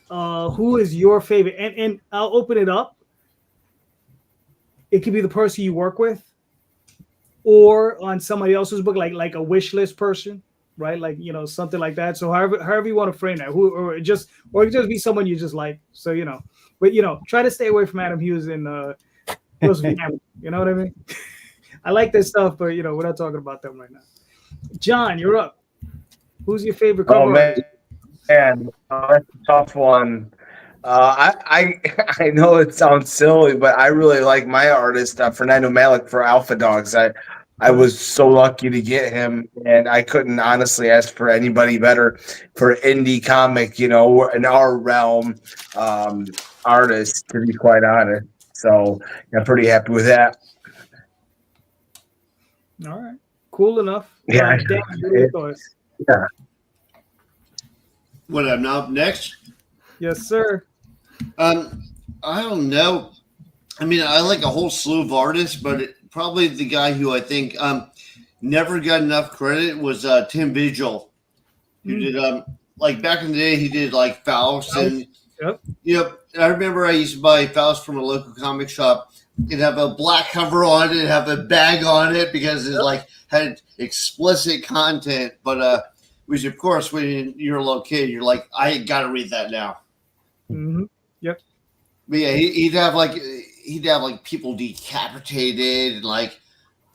Who is your favorite? And I'll open it up. It could be the person you work with, or on somebody else's book, like a wish list person, right? Like, you know, something like that. So however you want to frame that, or it just be someone you just like. So, you know, but you know, try to stay away from Adam Hughes and you know what I mean? I like this stuff, but you know, we're not talking about them right now. John, you're up. Who's your favorite cover artist? Man, that's a tough one. I know it sounds silly, but I really like my artist Fernando Malik for Alpha Dogs. I was so lucky to get him, and I couldn't honestly ask for anybody better for indie comic, you know, in our realm, artist, to be quite honest. So I'm pretty happy with that. All right, cool enough. Yeah, Dan, what are your thoughts? Yeah. What, I'm now up next? Yes, sir. I don't know. I mean, I like a whole slew of artists, but probably the guy who I think never got enough credit was Tim Vigil, who did like back in the day he did like Faust and I remember I used to buy Faust from a local comic shop. It'd have a black cover on it, have a bag on it because it like had explicit content, but which of course when you're a little kid you're like, I gotta read that now. Mm-hmm. Yep. But yeah, he'd have like people decapitated and like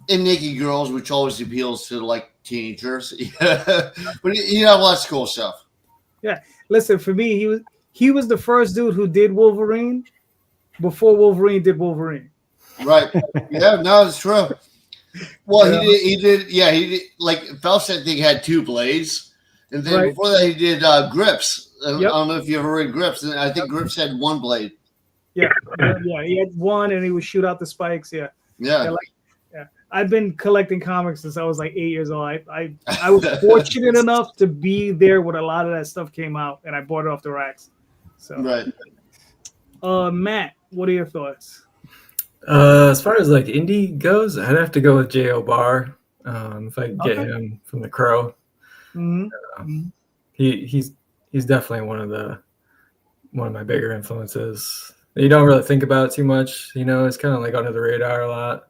and naked girls, which always appeals to like teenagers. Yeah. But he'd have lots of cool stuff. Yeah. Listen, for me, he was the first dude who did Wolverine before Wolverine did Wolverine. Right. Yeah, no, it's true. Well, he did like Faust, I think, had 2 blades. And then before that he did Grips. I don't know if you ever read Grips. And I think Grips had 1 blade. Yeah, he had 1 and he would shoot out the spikes. Yeah. I've been collecting comics since I was like 8 years old. I was fortunate enough to be there when a lot of that stuff came out, and I bought it off the racks. So Matt, what are your thoughts? As far as like indie goes, I'd have to go with J.O. Barr. If I could get him from The Crow. Mm-hmm. He's definitely one of my bigger influences. You don't really think about it too much, you know. It's kind of like under the radar a lot.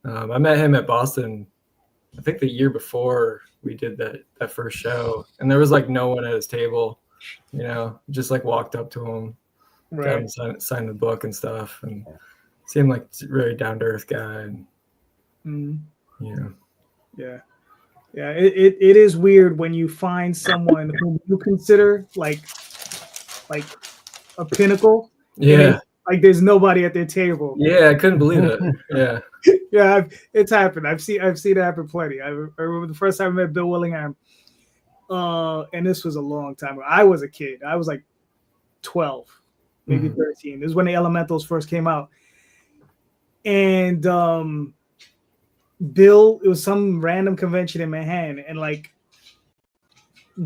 I met him at Boston, I think the year before we did that first show, and there was like no one at his table, you know. Just like walked up to him, got him sign the book and stuff, and seemed like a very down to earth guy. And yeah, it is weird when you find someone who you consider like a pinnacle. Yeah. Like there's nobody at their table. Yeah, I couldn't believe it. Yeah. Yeah, it's happened. I've seen it happen plenty. I remember the first time I met Bill Willingham, and this was a long time ago. I was a kid. I was like 12, maybe 13. This is when the Elementals first came out. And Bill, it was some random convention in Manhattan, and like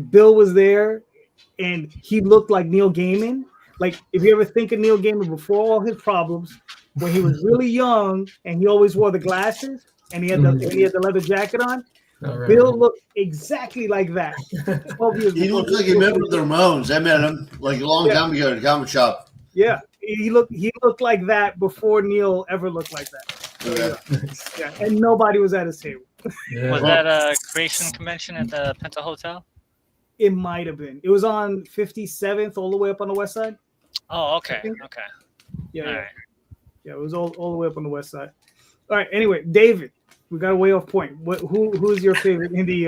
Bill was there, and he looked like Neil Gaiman. Like if you ever think of Neil Gaiman before all his problems, when he was really young and he always wore the glasses and he had the leather jacket on, Bill looked exactly like that. 12 years he looked like he remembered the Ramones. I met him like a long time ago at a comic shop. Yeah, he looked like that before Neil ever looked like that. So, yeah, and nobody was at his table. Was that a creation convention at the Penta Hotel? It might have been. It was on 57th, all the way up on the west side. Oh, okay. Okay. Yeah. All right. Yeah, it was all the way up on the west side. All right. Anyway, David, we got way off point. Who's your favorite indie?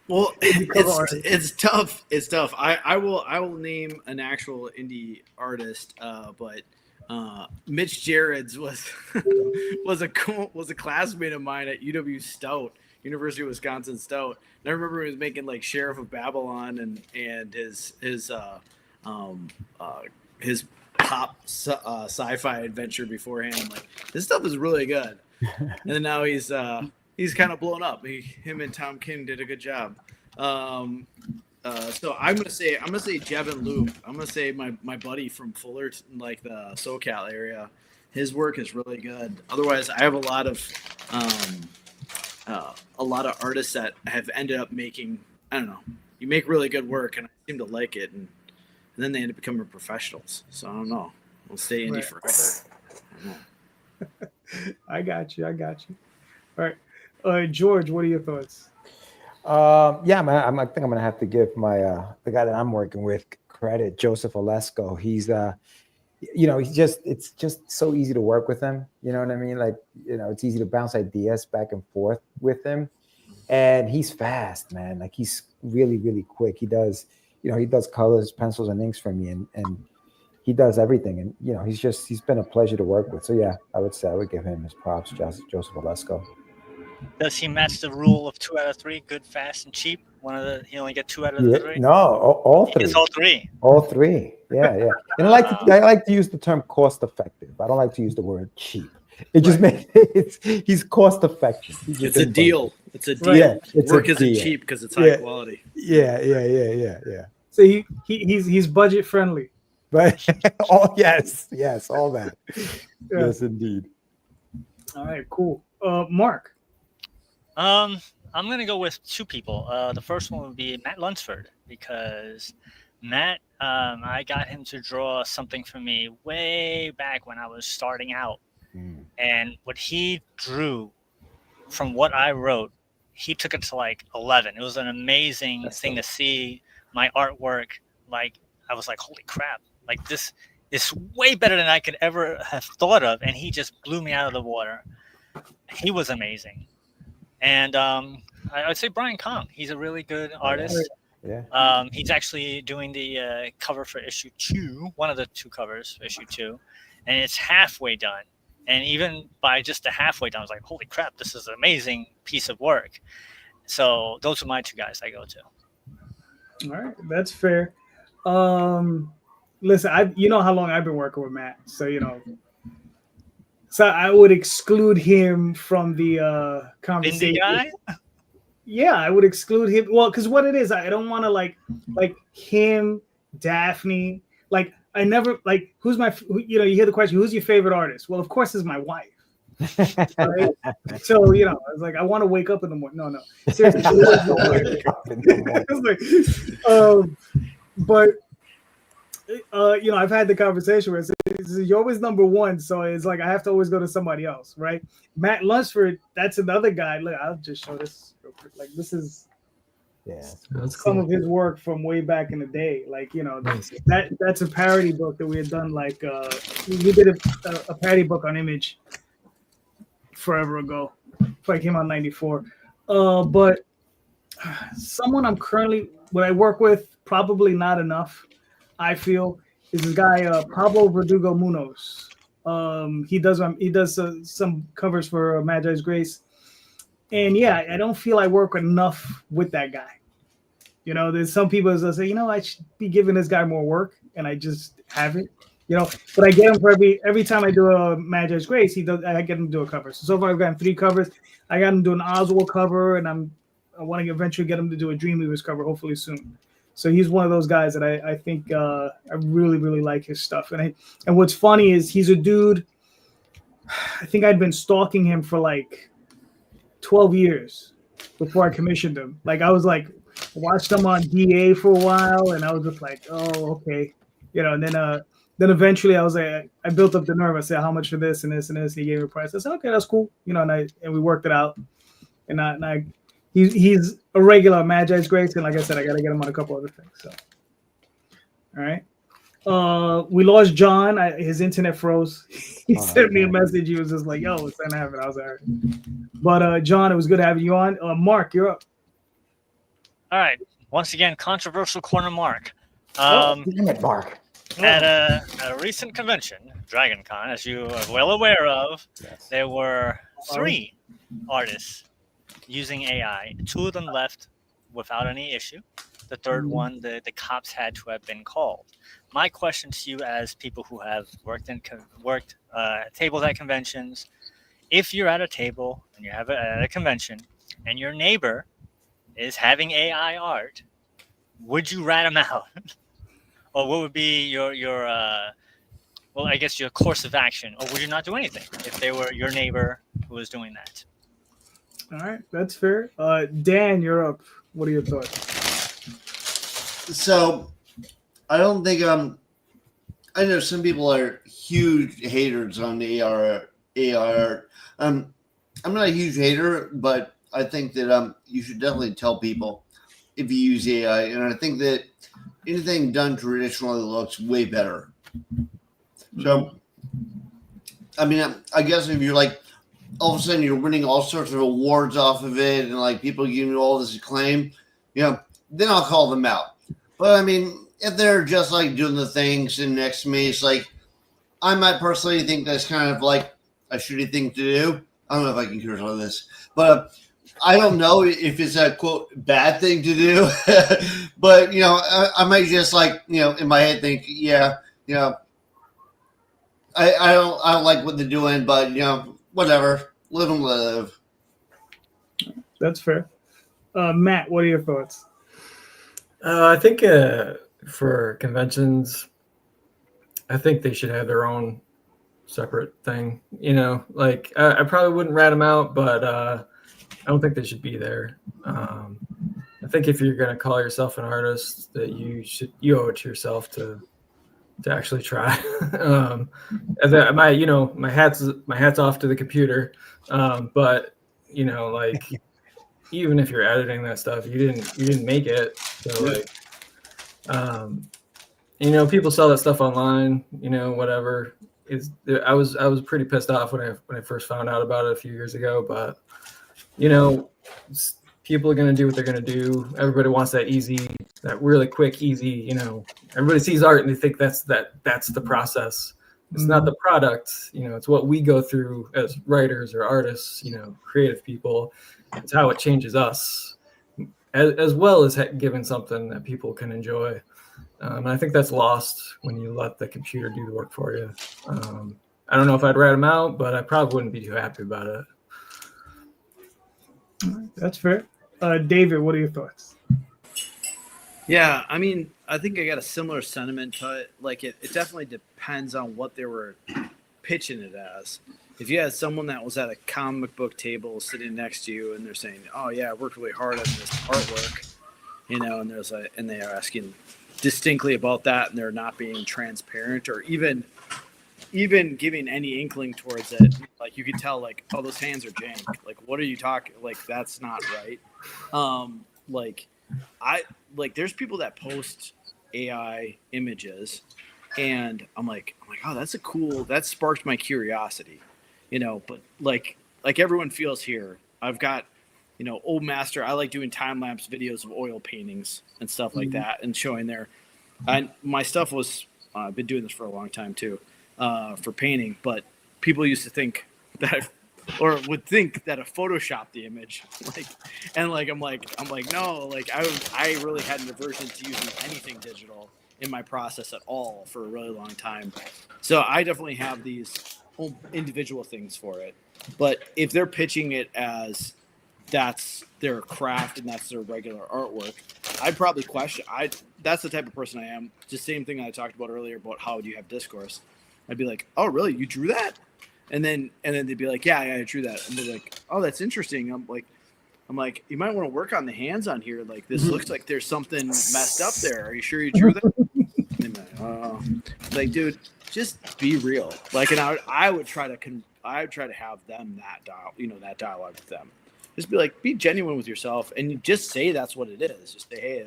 Well, it's tough. It's tough. I will name an actual indie artist, but Mitch Gerrits was a classmate of mine at UW Stout, University of Wisconsin Stout. And I remember he was making like Sheriff of Babylon and his pop sci-fi adventure beforehand. I'm like, this stuff is really good. and then now he's kind of blown up. Him and Tom King did a good job. So I'm gonna say Jevin Loop. I'm gonna say my buddy from Fullerton, like the SoCal area. His work is really good. Otherwise, I have a lot of artists that have ended up making, I don't know, you make really good work, and I seem to like it, and then they end up becoming professionals. So I don't know. We'll stay indie forever. I got you. All right, George, what are your thoughts? Yeah, man, I think I'm gonna have to give my the guy that I'm working with credit, Joseph Olesko. He's it's just so easy to work with him. You know what I mean? Like, it's easy to bounce ideas back and forth with him, and he's fast, man. Like, he's really, really quick. He does colors, pencils, and inks for me, and he does everything. And he's been a pleasure to work with. So yeah, I would give him his props, Joseph Olesko. Does he match the rule of 2 out of 3, good, fast, and cheap? He only get 2 out of the 3. No, all 3. It's all 3. All 3. Yeah. And I like to use the term cost effective. I don't like to use the word cheap. It just makes he's cost effective. It's a deal. It's a deal. Yeah, work isn't cheap because it's high quality. Yeah. So he's budget friendly. But yes, all that. Yeah. Yes, indeed. All right, cool. Mark. I'm gonna go with 2 people. The first one would be Matt Lunsford, because Matt, I got him to draw something for me way back when I was starting out, and what he drew from what I wrote, he took it to like 11. It was an amazing thing to see my artwork. Like, I was like, holy crap! Like, this is way better than I could ever have thought of, and he just blew me out of the water. He was amazing. And I'd say Brian Kong. He's a really good artist. Yeah. He's actually doing the cover for issue 2, one of the 2 covers for issue 2, and it's halfway done. And even by just the halfway done, I was like, holy crap, this is an amazing piece of work. So those are my 2 guys I go to. All right, that's fair. Listen, you know how long I've been working with Matt, so So I would exclude him from the conversation. Indie guy? Yeah, I would exclude him. Well, because what it is, I don't want to like him, Daphne. Like, I never like who's my. You hear the question, who's your favorite artist? Well, of course, it's my wife. Right? So I was like, I want to wake up in the morning. No, seriously. But. I've had the conversation where you're always number 1, so it's like I have to always go to somebody else, right? Matt Lunsford, that's another guy. Look, I'll just show this real quick. Like, this is some of his work from way back in the day. Like, that's a parody book that we had done. Like, we did a parody book on Image forever ago. It came out in '94. But someone what I work with, probably not enough, I feel, is this guy Pablo Verdugo Munoz. He does some covers for Magi's Grace, and I don't feel I work enough with that guy. There's some people that say, I should be giving this guy more work, and I just haven't. But I get him for every time I do a Magi's Grace, I get him to do a cover. So far I've gotten 3 covers. I got him to do an Oswald cover, and I want to eventually get him to do a Dreamweavers cover, hopefully soon. So he's one of those guys that I think I really, really like his stuff. And what's funny is he's a dude, I think I'd been stalking him for like 12 years before I commissioned him. Like, I was like, watched him on DA for a while, and I was just like, oh, okay. And then eventually I was like, I built up the nerve. I said, how much for this and this and this? And he gave me a price. I said, okay, that's cool. And we worked it out. And he's a regular Magi's Grace, and like I said, I got to get him on a couple other things. So, all right. We lost John. His internet froze. He sent me a message. He was just like, yo, what's going to happen? I was like, all right. But John, it was good having you on. Mark, you're up. All right. Once again, controversial corner Mark. Damn it, Mark. At a recent convention, Dragon Con, as you are well aware of, there were 3 artists using AI. 2 of them left without any issue. The third one, the cops had to have been called. My question to you, as people who have worked tables at conventions, if you're at a table and you have at a convention and your neighbor is having AI art, would you rat him out? Or what would be your well, I guess your course of action, or would you not do anything if they were your neighbor who was doing that? All right, that's fair. Dan, you're up. What are your thoughts? So I don't think I know some people are huge haters on the AR. I'm not a huge hater, but I think that you should definitely tell people if you use AI, and I think that anything done traditionally looks way better. So, I mean, I guess if you're like all of a sudden you're winning all sorts of awards off of it, and like people giving you all this acclaim, then I'll call them out. But I mean, if they're just like doing the thing sitting next to me, it's like I might personally think that's kind of like a shitty thing to do. I don't know if I can curse on this, but I don't know if it's a quote bad thing to do. But I might just like in my head think, I don't like what they're doing, but whatever, live and live. That's fair. Matt, what are your thoughts? I think for conventions, I think they should have their own separate thing. Like I probably wouldn't rat them out, but I don't think they should be there. I think if you're gonna call yourself an artist, that you owe it to yourself to actually try. My hat's off to the computer, but like even if you're editing that stuff, you didn't make it. So like, people sell that stuff online. Whatever. I was pretty pissed off when I first found out about it a few years ago, but people are going to do what they're going to do. Everybody wants that really quick, easy, everybody sees art and they think that's the process. It's not the product, it's what we go through as writers or artists, creative people. It's how it changes us as well as giving something that people can enjoy. And I think that's lost when you let the computer do the work for you. I don't know if I'd rat them out, but I probably wouldn't be too happy about it. That's fair. David, what are your thoughts? Yeah, I mean, I think I got a similar sentiment to it. Like, it definitely depends on what they were pitching it as. If you had someone that was at a comic book table sitting next to you and they're saying, "Oh yeah, I worked really hard on this artwork," and they are asking distinctly about that, and they're not being transparent or even giving any inkling towards it, like you could tell, like, oh, those hands are jank. Like, what are you talking? Like, that's not right. There's people that post AI images, and I'm like, oh, that's that sparked my curiosity, But like everyone feels here, I've got, old master. I like doing time lapse videos of oil paintings and stuff like that, and showing my stuff was. I've been doing this for a long time too. For painting, but people used to think that would think that I photoshopped the image, I'm like no, like I really had an aversion to using anything digital in my process at all for a really long time. So I definitely have these whole individual things for it. But if they're pitching it as that's their craft and that's their regular artwork, I'd probably question. That's the type of person I am. Just same thing I talked about earlier about how do you have discourse. I'd be like, oh, really? You drew that? And then they'd be like, yeah, I drew that. And they're like, oh, that's interesting. I'm like, you might want to work on the hands on here. Like, this looks like there's something messed up there. Are you sure you drew that? And like, oh, like, dude, just be real. Like, and I would try to have them that dialogue with them. Just be like, be genuine with yourself, and just say that's what it is. Just say, hey,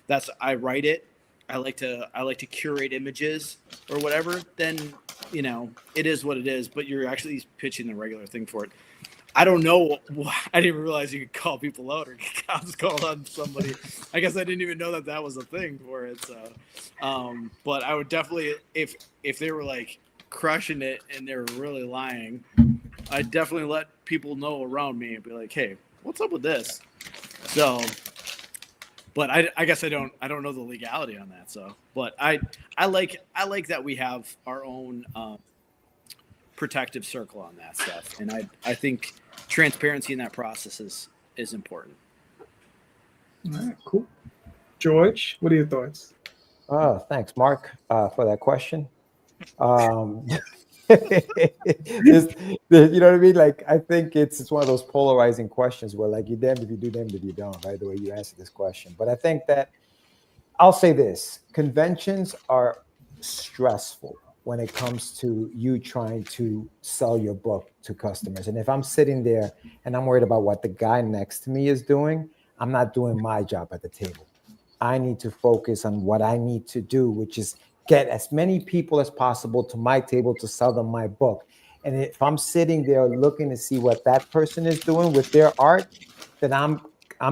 that's I write it. I like to curate images or whatever. Then it is what it is. But you're actually pitching the regular thing for it. I don't know. I didn't realize you could call people out or cops called on somebody. I guess I didn't even know that was a thing for it. So, but I would definitely, if they were like crushing it and they were really lying, I'd definitely let people know around me and be like, hey, what's up with this? So. But I guess I don't know the legality on that. So, but I like that we have our own protective circle on that stuff. And I think transparency in that process is important. All right, cool. George, what are your thoughts? Oh, thanks, Mark, for that question. You know what I mean? Like, I think it's one of those polarizing questions where, like, you're damned if you do, damned if you don't, right? The way you answer this question. But I think that I'll say this: conventions are stressful when it comes to you trying to sell your book to customers. And if I'm sitting there and I'm worried about what the guy next to me is doing, I'm not doing my job at the table. I need to focus on what I need to do, which is get as many people as possible to my table to sell them my book. And if I'm sitting there looking to see what that person is doing with their art, then I'm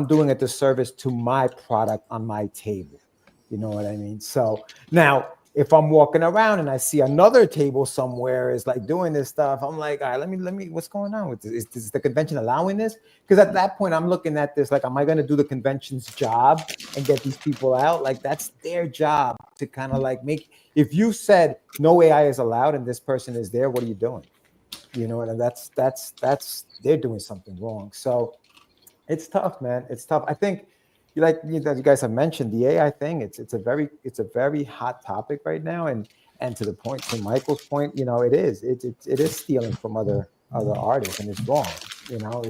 doing a disservice to my product on my table. You know what I mean? So now, if I'm walking around and I see another table somewhere is like doing this stuff, I'm like, all right, let me, what's going on with this? Is the convention allowing this? Because at that point, I'm looking at this like, am I going to do the convention's job and get these people out? Like, that's their job to kind of like make. If you said no AI is allowed and this person is there, what are you doing? You know, and that's they're doing something wrong. So it's tough, man. It's tough. I think. Like you guys have mentioned, the AI thing, it's a very hot topic right now, and to the point, to Michael's point, you know, it is stealing from other artists, and it's wrong. You know,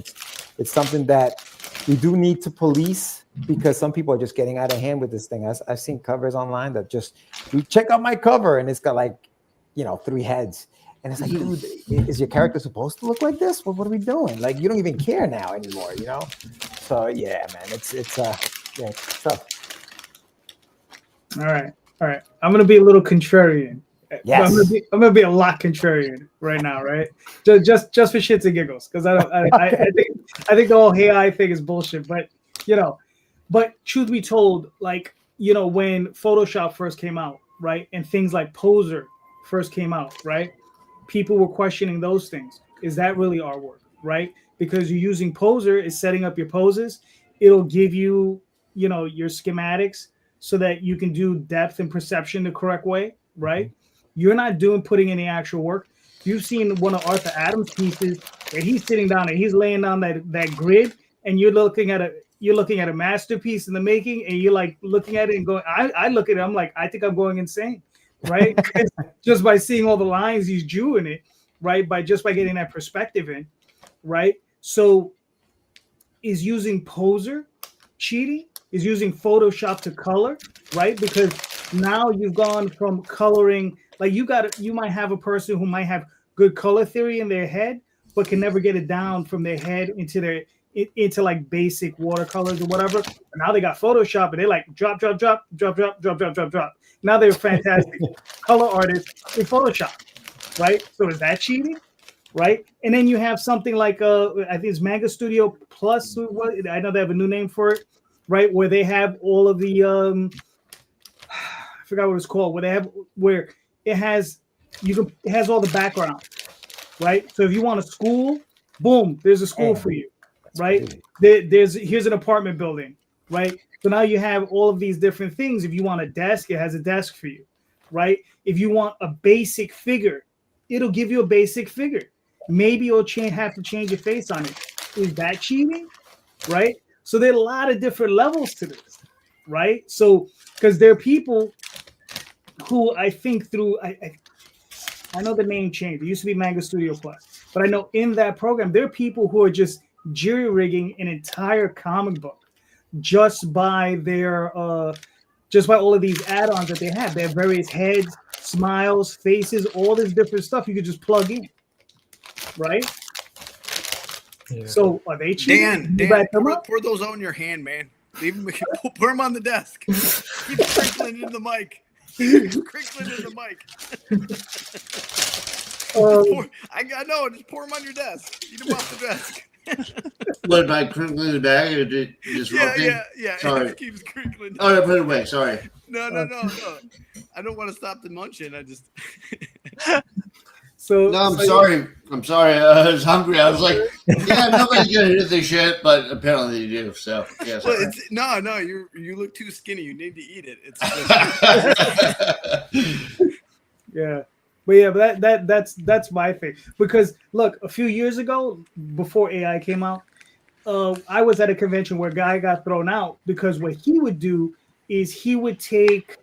it's something that we do need to police, because some people are just getting out of hand with this thing. I've seen covers online that just, you check out my cover and it's got like, you know, 3 heads. And it's like, dude, is your character supposed to look like this? What are we doing? Like, you don't even care now anymore, you know? So yeah, man, it's tough. All right. I'm gonna be a little contrarian. Yes. I'm gonna be a lot contrarian right now, right? Just for shits and giggles, because I think the whole AI thing is bullshit. But you know, truth be told, like, you know, when Photoshop first came out, right, and things like Poser first came out, right, people were questioning those things. Is that really artwork, right? Because you're using Poser, is setting up your poses. It'll give you, you know, your schematics so that you can do depth and perception the correct way, right? You're not putting any actual work. You've seen one of Arthur Adams' pieces where he's sitting down and he's laying down that grid, and you're looking at a masterpiece in the making, and you're like looking at it and going, I look at it, I'm like, I think I'm going insane, right? Just by seeing all the lines he's drew in it, right? By getting that perspective in, right? So is using Poser cheating? Is using Photoshop to color, right? Because now you've gone from coloring, like you might have a person who might have good color theory in their head, but can never get it down from their head into like basic watercolors or whatever. And now they got Photoshop and they're like drop. Now they're fantastic color artists in Photoshop, right? So is that cheating? Right, and then you have something like I think it's Manga Studio Plus. I know they have a new name for it, right? Where they have all of the I forgot what it's called. Where it has all the background, right? So if you want a school, boom, there's a school for you, right? Here's an apartment building, right? So now you have all of these different things. If you want a desk, it has a desk for you, right? If you want a basic figure, it'll give you a basic figure. Maybe you'll have to change your face on it. Is that cheating? Right? So there are a lot of different levels to this, right? So because there are people who I think through I know the name changed. It used to be Manga Studio Plus, but I know in that program there are people who are just jury rigging an entire comic book just by all of these add-ons that they have. They have various heads, smiles, faces, all this different stuff you could just plug in. Right? Yeah. So are they cheating? Dan, pour those out in your hand, man. Leave them, put them on the desk. Keep crinkling into the mic. Just pour them on your desk. Eat them off the desk. What, by crinkling the bag or just yeah. Sorry. It keeps crinkling. Oh, I put it away. Sorry. No. I don't want to stop the munching. I just. I'm sorry. I was hungry. I was like, yeah, nobody's gonna do this shit, but apparently you do. So yeah. Well, no. You look too skinny. You need to eat it. It's yeah. But yeah, but that's my thing. Because look, a few years ago, before AI came out, I was at a convention where a guy got thrown out because what he would do is he would take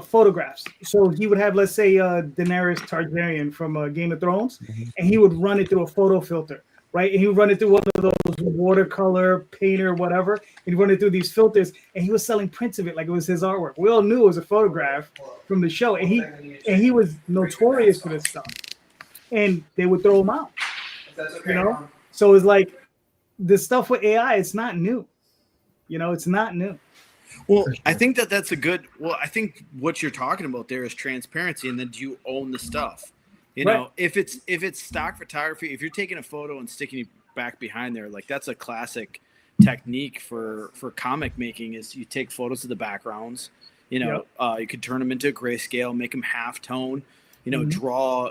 photographs. So he would have, let's say, Daenerys Targaryen from Game of Thrones, and he would run it through a photo filter, right? And he would run it through one of those watercolor painter, whatever. And he'd run it through these filters, and he was selling prints of it like it was his artwork. We all knew it was a photograph from the show, and he was notorious for this stuff. And they would throw him out, you know. So it's like the stuff with AI. It's not new, you know. It's not new. Well, I think that's a good. Well, I think what you're talking about there is transparency, and then do you own the stuff? You know, if it's stock photography, if you're taking a photo and sticking it back behind there, like that's a classic technique for comic making. Is you take photos of the backgrounds. You know, you could turn them into a grayscale, make them half tone. You know, draw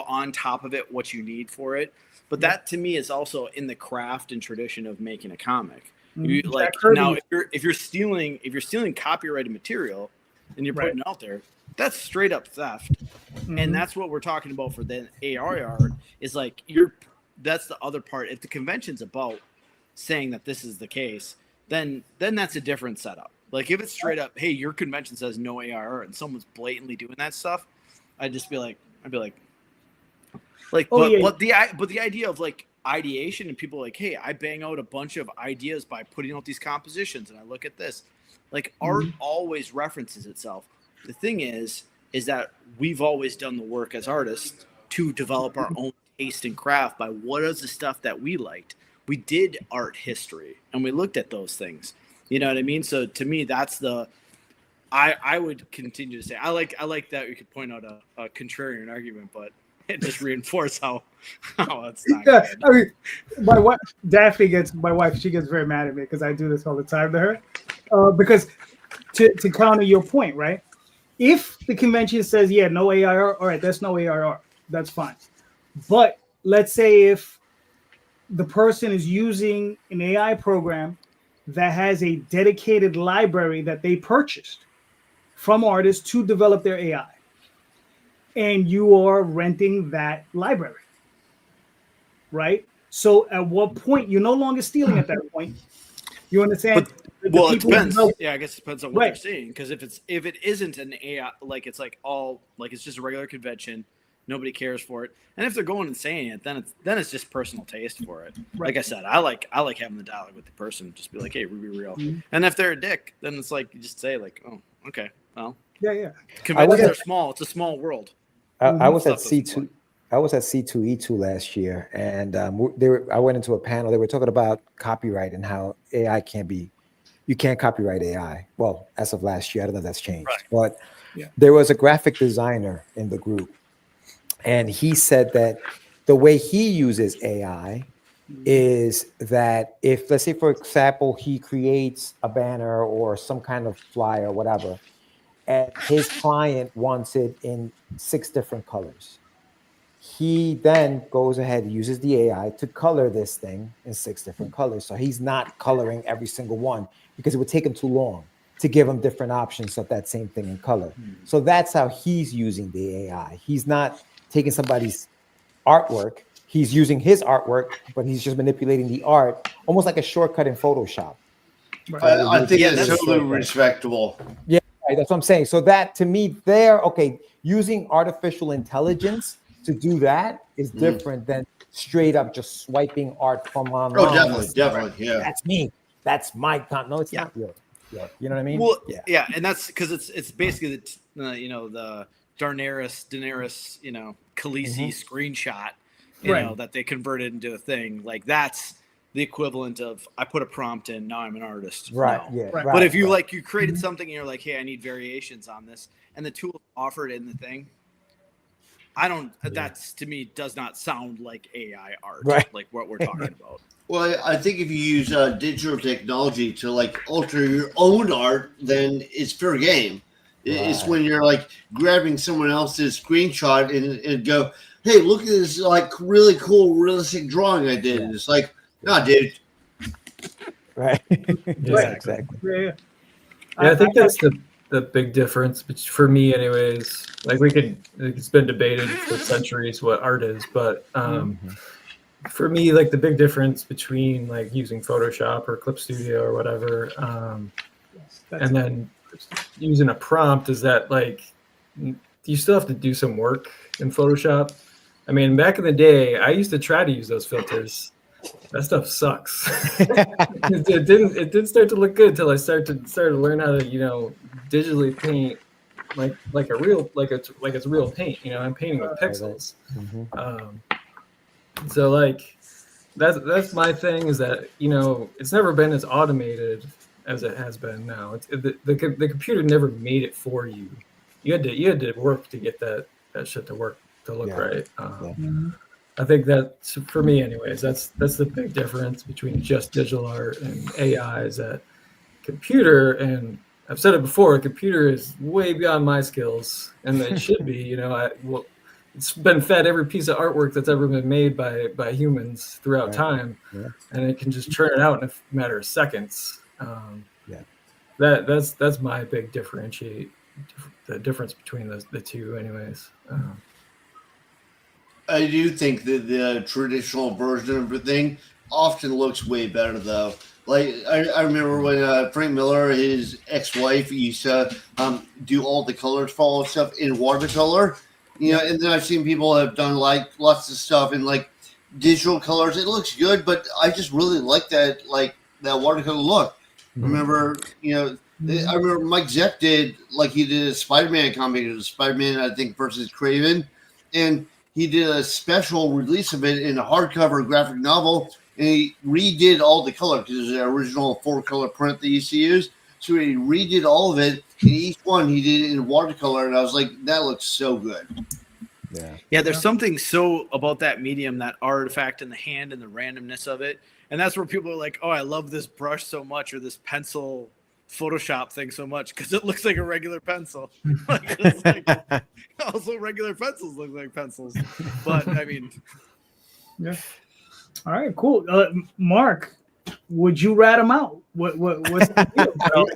on top of it what you need for it. But that to me is also in the craft and tradition of making a comic. You, like now, if you're stealing copyrighted material and you're putting it out there, that's straight up theft, and that's what we're talking about for the AR art. Is like that's the other part. If the convention's about saying that this is the case, then that's a different setup. Like if it's straight up, hey, your convention says no AR art, and someone's blatantly doing that stuff, I'd be like, but the idea of like ideation and people like, hey, I bang out a bunch of ideas by putting out these compositions and I look at this, like art always references itself. The thing is that we've always done the work as artists to develop our own taste and craft by what is the stuff that we liked. We did art history and we looked at those things, you know what I mean? So to me, that's I would continue to say, I like that we could point out a contrarian argument, but it just reinforced how it's not good. I mean, my wife she gets very mad at me because I do this all the time to her. Because to counter your point, right? If the convention says, yeah, no AIR, all right, that's no AIR, that's fine. But let's say if the person is using an AI program that has a dedicated library that they purchased from artists to develop their AI, and you are renting that library, right? So at what point you're no longer stealing at that point? You understand? Well, it depends. Yeah, I guess it depends on what you're seeing. Because if it isn't an AI, like it's like all like it's just a regular convention, nobody cares for it. And if they're going and saying it, then it's just personal taste for it. Right. Like I said, I like having the dialogue with the person. Just be like, hey, be real. And if they're a dick, then it's like you just say like, oh, okay, well, yeah. Conventions are small. It's a small world. I was at C2. I was at C2E2 last year, and I went into a panel. They were talking about copyright and how AI you can't copyright AI. Well, as of last year, I don't know if that's changed, but there was a graphic designer in the group, and he said that the way he uses AI is that if, let's say, for example, he creates a banner or some kind of flyer or whatever, and his client wants it in 6 different colors. He then goes ahead and uses the AI to color this thing in 6 different colors. So he's not coloring every single one because it would take him too long to give him different options of that same thing in color. So that's how he's using the AI. He's not taking somebody's artwork. He's using his artwork, but he's just manipulating the art almost like a shortcut in Photoshop. I think it's totally respectable. Yeah. That's what I'm saying. So that to me, using artificial intelligence to do that is different than straight up just swiping art from online. Oh, definitely, yeah. That's me. That's my content. No, it's not real. Yeah, you know what I mean? Well, yeah, and that's because it's basically the Daenerys, Khaleesi screenshot, know, that they converted into a thing. Like that's the equivalent of I put a prompt in, now I'm an artist. Right. No. Yeah. Right. But if you you created something and you're like, hey, I need variations on this, and the tool offered in the thing, that's to me does not sound like AI art, like what we're talking about. Well, I think if you use digital technology to alter your own art, then it's fair game. It's when you're grabbing someone else's screenshot and go, hey, look at this really cool realistic drawing I did. And it's like, nah, dude. Right. Yeah, exactly. Yeah, I think that's the the big difference for me, anyways. Like it's been debated for centuries what art is, but for me, like the big difference between like using Photoshop or Clip Studio or whatever, and then using a prompt is that like you still have to do some work in Photoshop. I mean, back in the day, I used to try to use those filters. That stuff sucks. it didn't start to look good until I started to learn how to, digitally paint like it's real paint. I'm painting with pixels. So like that's my thing is that it's never been as automated as it has been now. The computer never made it for you. You had to work to get that shit to work to look right. I think that for me, anyways, that's the big difference between just digital art and AI is that computer, and I've said it before, a computer is way beyond my skills, and it should be. It's been fed every piece of artwork that's ever been made by humans throughout time, and it can just churn it out in a matter of seconds. That's my big the difference between the two, anyways. I do think that the traditional version of the thing often looks way better, though. Like, I remember when Frank Miller, his ex-wife, used to do all the colors for all the stuff in watercolor. And then I've seen people have done, like, lots of stuff in, like, digital colors. It looks good, but I just really like that, like, that watercolor look. Remember, I remember Mike Zeck did a Spider-Man comic. It was Spider-Man, I think, versus Craven. And he did a special release of it in a hardcover graphic novel, and he redid all the color because it was the original 4-color print they used to use. So he redid all of it, and each one he did it in watercolor, and I was like, that looks so good. Yeah, there's something so about that medium, that artifact in the hand and the randomness of it. And that's where people are like, oh, I love this brush so much, or this pencil Photoshop thing so much, because it looks like a regular pencil. Also, regular pencils look like pencils. But, I mean. Yeah. All right, cool. Mark, would you rat them out? What's the deal?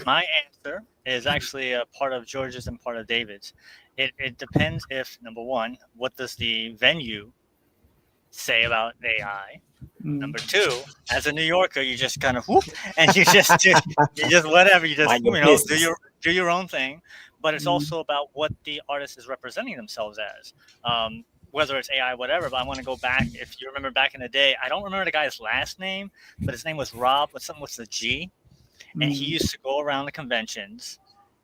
My answer is actually a part of George's and part of David's. It depends if, number one, what does the venue say about AI? Number two, as a New Yorker, you just kind of whoop, and you just whatever, you just do your own thing. But it's also about what the artist is representing themselves as. Whether it's AI, whatever, but I want to go back. If you remember back in the day, I don't remember the guy's last name, but his name was Rob, with something with the G. And he used to go around the conventions,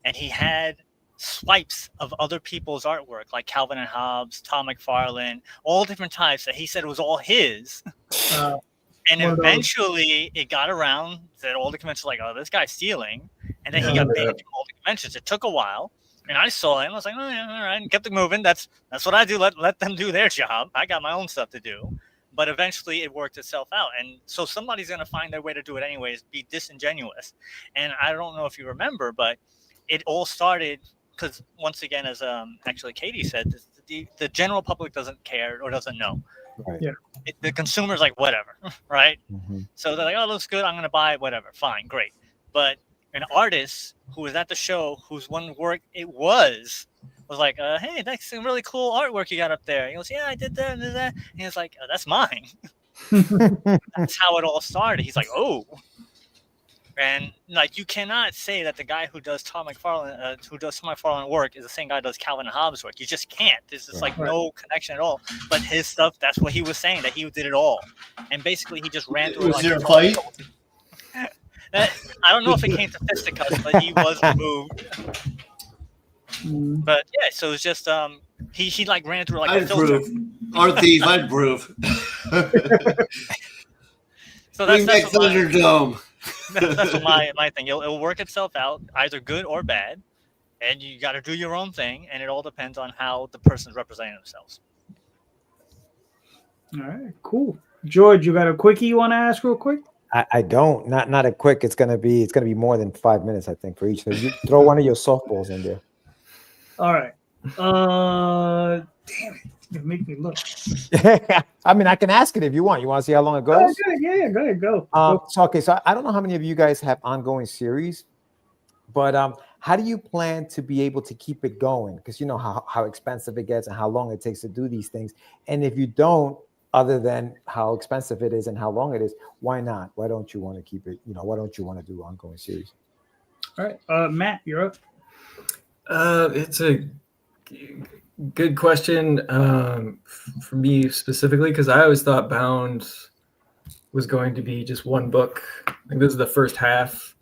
and he had swipes of other people's artwork, like Calvin and Hobbes, Tom McFarlane, all different types that he said was all his. And eventually it got around that all the conventions were like, oh, this guy's stealing. And then he got banned from all the conventions. It took a while. And I saw him. I was like, oh, yeah, all right. And kept it moving. That's what I do. Let them do their job. I got my own stuff to do. But eventually it worked itself out. And so somebody's going to find their way to do it anyways, be disingenuous. And I don't know if you remember, but it all started because, once again, as actually Katie said, the general public doesn't care or doesn't know. Right. Yeah. The consumer's like, whatever, right? So they're like, oh, it looks good. I'm going to buy it, whatever. Fine, great. But an artist who was at the show, whose one work it was like, hey, that's some really cool artwork you got up there. He goes, yeah, I did that and did that. And he's like, oh, that's mine. That's how it all started. He's like, oh. And like, you cannot say that the guy who does Tom McFarlane work is the same guy who does Calvin and Hobbes work. You just can't. There's just like no connection at all. But his stuff, that's what he was saying, that he did it all. And basically, he just ran through. Was there a fight? I don't know if it came to fisticuffs, but he was removed. But yeah, so it's just he like ran through like I'd a filter. Art thief, I'd prove. So that's Thunderdome. That's what my thing. It'll work itself out, either good or bad, and you got to do your own thing, and it all depends on how the person's representing themselves. All right, cool. George, you got a quickie you want to ask real quick? I don't. Not a quick. It's gonna be more than 5 minutes, I think, for each. So you throw one of your softballs in there. All right. Damn it. You make me look. I mean, I can ask it if you want. You want to see how long it goes? Yeah, go ahead, go. So I don't know how many of you guys have ongoing series, But how do you plan to be able to keep it going? Because you know how expensive it gets and how long it takes to do these things. And if you don't, other than how expensive it is and how long it is, why not? Why don't you want to keep it? You know, why don't you want to do ongoing series? All right, Matt, you're up. It's a good question for me specifically, because I always thought Bound was going to be just one book. I think this is the first half.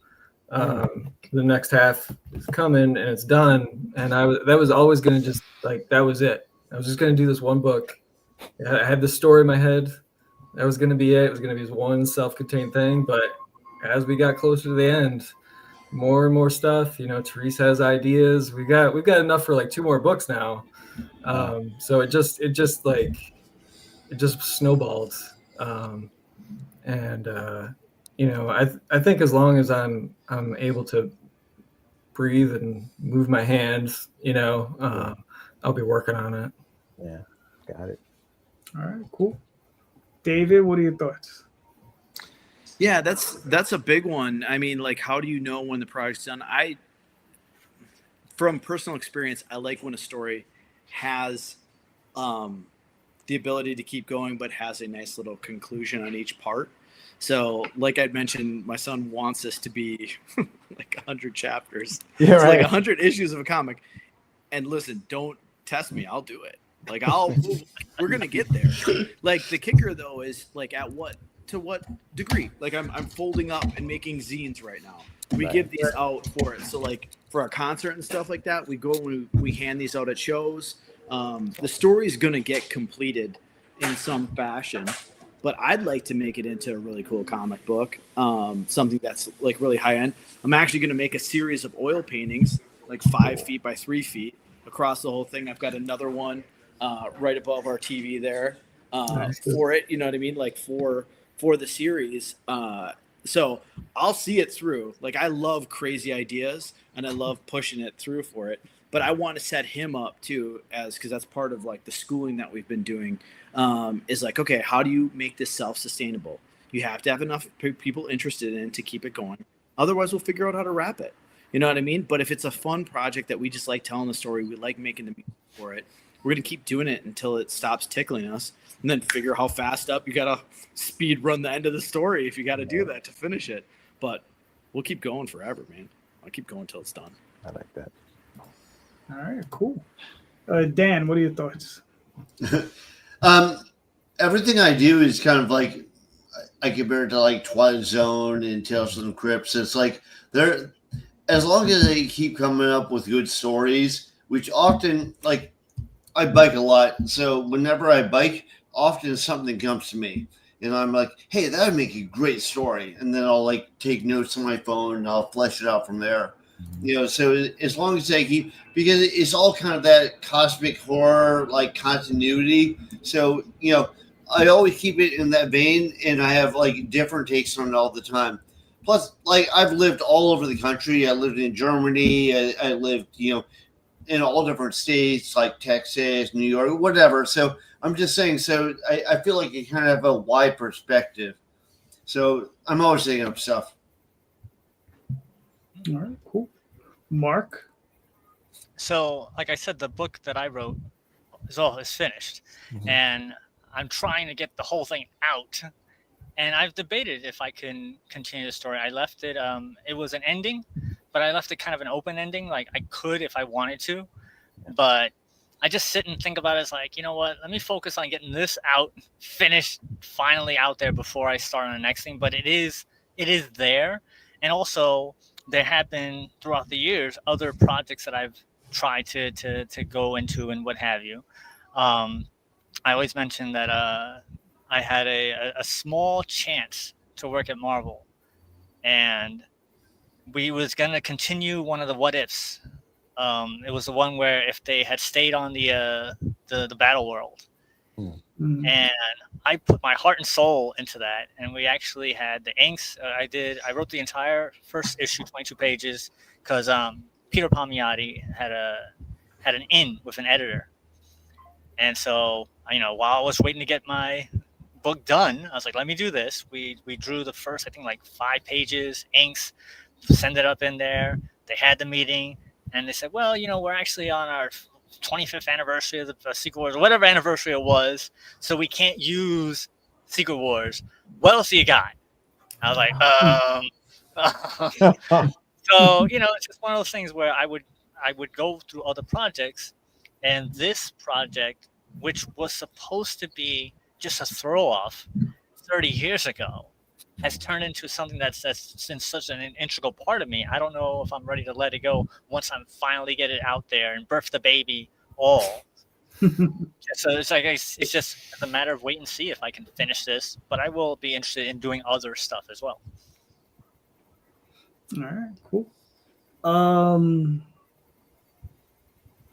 The next half is coming and it's done. And that was always going to just like, that was it. I was just going to do this one book. I had the story in my head. That was going to be it. It was going to be this one self-contained thing. But as we got closer to the end, more and more stuff. You know, Therese has ideas. We've got enough for like 2 more books now. So it just snowballed. You know, I think as long as I'm able to breathe and move my hands, you know, I'll be working on it. Yeah, got it. All right, cool. David, what are your thoughts? Yeah, that's a big one. I mean, like, how do you know when the project's done? From personal experience, I like when a story has the ability to keep going, but has a nice little conclusion on each part. So, like I'd mentioned, my son wants this to be like 100 chapters. Yeah, so right. like 100 issues of a comic. And listen, don't test me. I'll do it. Like we're gonna get there. Like the kicker though is like to what degree? Like I'm folding up and making zines right now. We give these out for it. So like for our concert and stuff like that, we go and we hand these out at shows. The story is gonna get completed in some fashion, but I'd like to make it into a really cool comic book, something that's like really high end. I'm actually gonna make a series of oil paintings, like 5 feet by 3 feet across the whole thing. I've got another one right above our TV there for it. You know what I mean? Like for the series. So I'll see it through. Like I love crazy ideas and I love pushing it through for it. But I want to set him up too, because that's part of like the schooling that we've been doing. Is like, okay, how do you make this self-sustainable? You have to have enough people interested in it to keep it going. Otherwise, we'll figure out how to wrap it. You know what I mean? But if it's a fun project that we just like telling the story, we like making the music for it, we're going to keep doing it until it stops tickling us, and then figure how fast up you got to speed run the end of the story if you got to do that to finish it. But we'll keep going forever, man. I'll keep going until it's done. I like that. All right, cool. Dan, what are your thoughts? Everything I do is kind of like I compare it to like Twilight Zone and Tales from the Crypts. It's like they're as long as they keep coming up with good stories, which often like I bike a lot. So whenever I bike, often something comes to me and I'm like, hey, that would make a great story. And then I'll like take notes on my phone and I'll flesh it out from there. You know, so as long as they keep, because it's all kind of that cosmic horror like continuity. So, you know, I always keep it in that vein and I have like different takes on it all the time. Plus, like I've lived all over the country. I lived in Germany. I lived, you know, in all different states like Texas, New York, whatever. So I'm just saying, so I feel like you kind of have a wide perspective. So I'm always thinking of stuff. All right, cool. Mark? So, like I said, the book that I wrote is finished. And I'm trying to get the whole thing out. And I've debated if I can continue the story. I left it, it was an ending, but I left it kind of an open ending. Like I could if I wanted to, but I just sit and think about it as like, you know what, let me focus on getting this out, finished, finally out there before I start on the next thing. But it is there. And also there have been throughout the years, other projects that I've tried to go into and what have you. I always mention that I had a small chance to work at Marvel, and we was going to continue one of the what ifs. It was the one where if they had stayed on the battle world, and I put my heart and soul into that, and we actually had the inks. I wrote the entire first issue, 22 pages, because Peter Palmiotti had an in with an editor. And so, you know, while I was waiting to get my book done, I was like, let me do this. We drew the first, I think, like 5 pages, inks, send it up in there. They had the meeting, and they said, well, we're actually on our 25th anniversary of the Secret Wars, or whatever anniversary it was, so we can't use Secret Wars. What else do you got? I was like, So, it's just one of those things where I would go through other projects, and this project, which was supposed to be just a throw off 30 years ago, has turned into something that's been such an integral part of me. I don't know if I'm ready to let it go once I'm finally get it out there and birth the baby all. So it's just a matter of wait and see if I can finish this, but I will be interested in doing other stuff as well. All right, cool.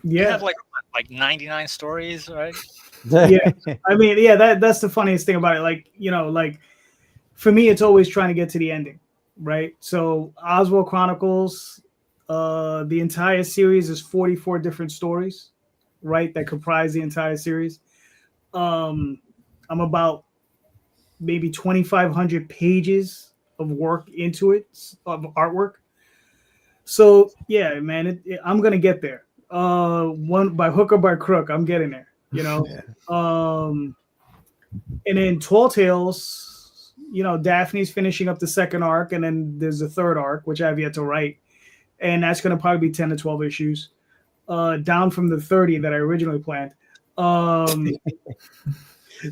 You have like 99 stories, right? Yeah, I mean, that's the funniest thing about it. Like, for me, it's always trying to get to the ending, right? So Oswald Chronicles, the entire series is 44 different stories, right? That comprise the entire series. I'm about maybe 2,500 pages of work into it, of artwork. So yeah, man, I'm gonna get there. One by hook or by crook, I'm getting there. And then Tall Tales, Daphne's finishing up the second arc, and then there's a third arc which I have yet to write, and that's gonna probably be 10 to 12 issues, down from the 30 that I originally planned.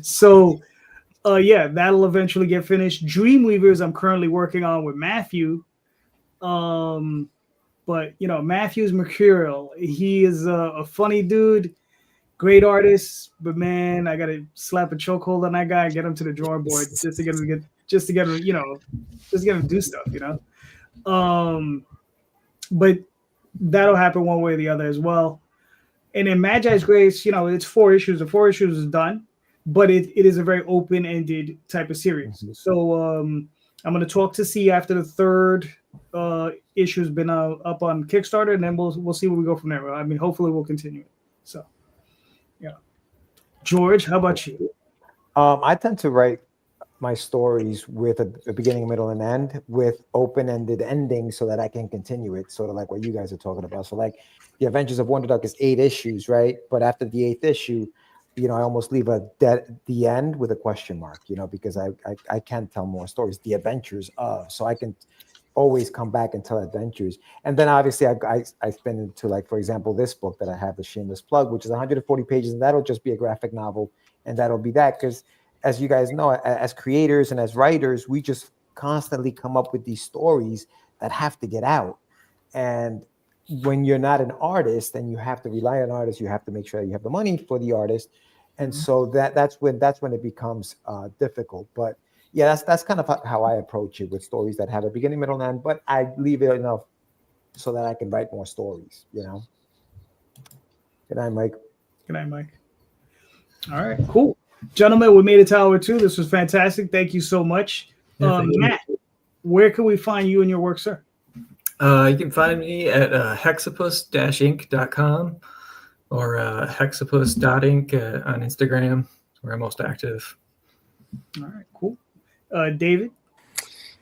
So that'll eventually get finished. Dreamweavers, I'm currently working on with Matthew. But Matthew's mercurial. He is a funny dude, great artist. But man, I gotta slap a chokehold on that guy and get him to the drawing board just to get him to do stuff. But that'll happen one way or the other as well. And in Magi's Grace, it's 4 issues. The 4 issues is done, but it is a very open-ended type of series. So I'm going to talk to C after the third issue's been up on Kickstarter, and then we'll see where we go from there. I mean, hopefully we'll continue it. So, yeah. George, how about you? I tend to write my stories with a beginning, middle, and end with open-ended endings so that I can continue it, sort of like what you guys are talking about. So like the Adventures of Wonder Duck is 8 issues, right? But after the 8th issue, I almost leave the end with a question mark, because I can't tell more stories. The adventures of, so I can always come back and tell adventures. And then obviously I spin into, like, for example, this book that I have, The Shameless Plug, which is 140 pages, and that'll just be a graphic novel, and that'll be that. Because as you guys know, as creators and as writers, we just constantly come up with these stories that have to get out. And when you're not an artist and you have to rely on artists, you have to make sure you have the money for the artist. And so that's when it becomes difficult. But yeah, that's kind of how I approach it with stories that have a beginning, middle, and end. But I leave it enough so that I can write more stories. Good night, Mike. Good night, Mike. All right, cool, gentlemen. We made it to hour 2. This was fantastic. Thank you so much, Matt. Where can we find you and your work, sir? You can find me at hexapus-inc.com or hexapus.inc on Instagram, where I'm most active. All right, cool. David?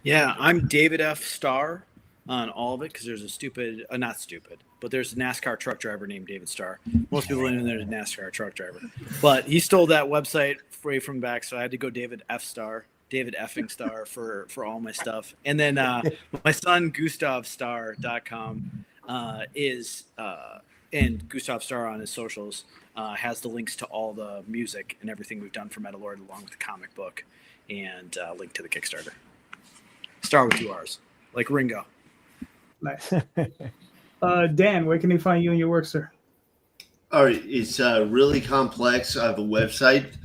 Yeah, I'm David F. Starr on all of it, because there's there's a NASCAR truck driver named David Starr. Most people know there's a NASCAR truck driver. But he stole that website way from back, so I had to go David F. Starr. David effing Starr for all my stuff. And then my son GustavStarr.com is and Gustav Starr on his socials has the links to all the music and everything we've done for Metalord, along with the comic book and link to the Kickstarter. Star with 2 R's, like Ringo. Nice. Dan, where can they find you and your work, sir? All right, it's really complex. I have a website.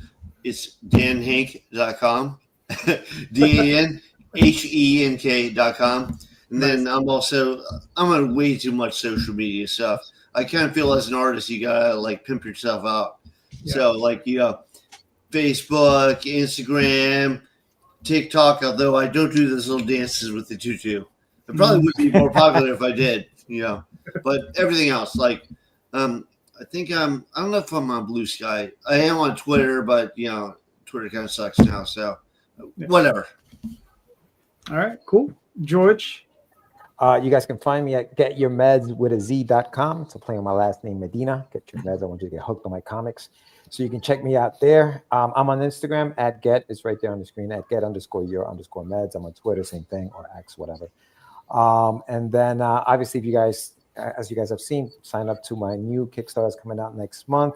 It's danhenk.com. DANHENK.com. And then I'm on way too much social media stuff. I kind of feel as an artist, you gotta like pimp yourself out. Yeah. So like, Facebook, Instagram, TikTok, although I don't do those little dances with the tutu. It probably would be more popular if I did, but everything else, like, I think I don't know if I'm on Blue Sky. I am on Twitter, but Twitter kind of sucks now. So whatever. All right, cool. George? You guys can find me at getyourmeds.com. It's a play on my last name, Medina. Get your meds. I want you to get hooked on my comics. So you can check me out there. I'm on Instagram at get. It's right there on the screen at get_your_meds. I'm on Twitter, same thing, or X, whatever. And then obviously, if you guys, as you guys have seen, sign up to my new Kickstarter that's coming out next month.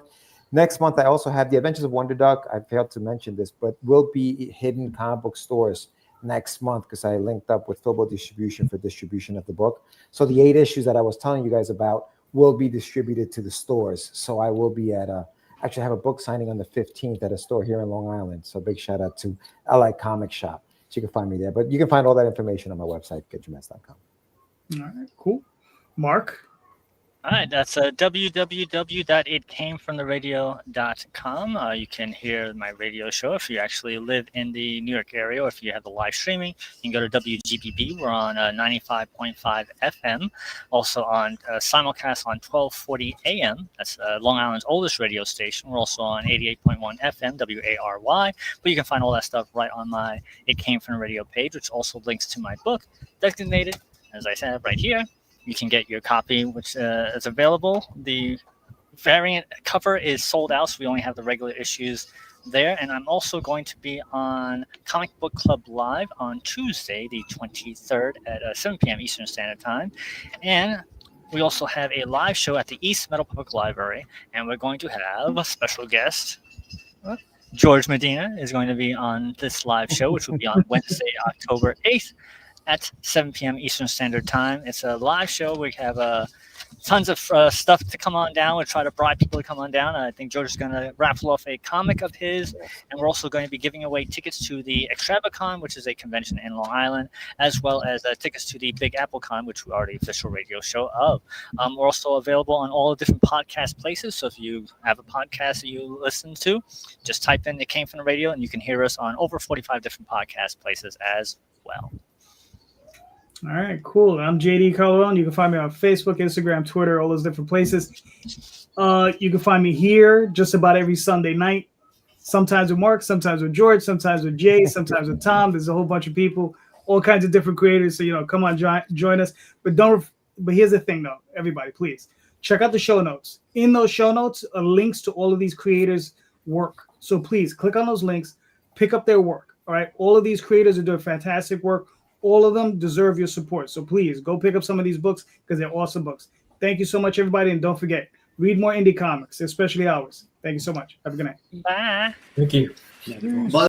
Next month, I also have The Adventures of Wonder Duck. I failed to mention this, but will be hidden comic book stores next month because I linked up with Filbo Distribution for distribution of the book. So the 8 issues that I was telling you guys about will be distributed to the stores. So I will be at actually have a book signing on the 15th at a store here in Long Island. So big shout out to LI Comic Shop. So you can find me there. But you can find all that information on my website, getyourmeds.com. All right, cool. Mark? All right, that's www.itcamefromtheradio.com. You can hear my radio show if you actually live in the New York area, or if you have the live streaming, you can go to WGBB. We're on 95.5 FM, also on simulcast on 1240 AM. That's Long Island's oldest radio station. We're also on 88.1 FM, WARY. But you can find all that stuff right on my It Came From the Radio page, which also links to my book, Designated, as I said, right here. You can get your copy, which is available. The variant cover is sold out, so we only have the regular issues there. And I'm also going to be on Comic Book Club Live on Tuesday, the 23rd at 7 p.m. Eastern Standard Time. And we also have a live show at the East Meadow Public Library, and we're going to have a special guest. Jorge Medina is going to be on this live show, which will be on Wednesday, October 8th. At 7 p.m. Eastern Standard Time. It's a live show. We have tons of stuff to come on down. We'll try to bribe people to come on down. I think George is going to raffle off a comic of his, and we're also going to be giving away tickets to the Extravacon, which is a convention in Long Island, as well as tickets to the Big Apple Con, which we are the official radio show of. We're also available on all the different podcast places, so if you have a podcast that you listen to, just type in It Came From the Radio, and you can hear us on over 45 different podcast places as well. All right, cool. I'm JD Calderon. You can find me on Facebook, Instagram, Twitter, all those different places. You can find me here just about every Sunday night, sometimes with Mark, sometimes with George, sometimes with Jay, sometimes with Tom. There's a whole bunch of people, all kinds of different creators. So, come on, join us. But here's the thing, though, everybody, please check out the show notes. In those show notes are links to all of these creators' work. So please click on those links, pick up their work. All right, all of these creators are doing fantastic work. All of them deserve your support. So please go pick up some of these books because they're awesome books. Thank you so much, everybody. And don't forget, read more indie comics, especially ours. Thank you so much. Have a good night. Bye. Thank you. Bye.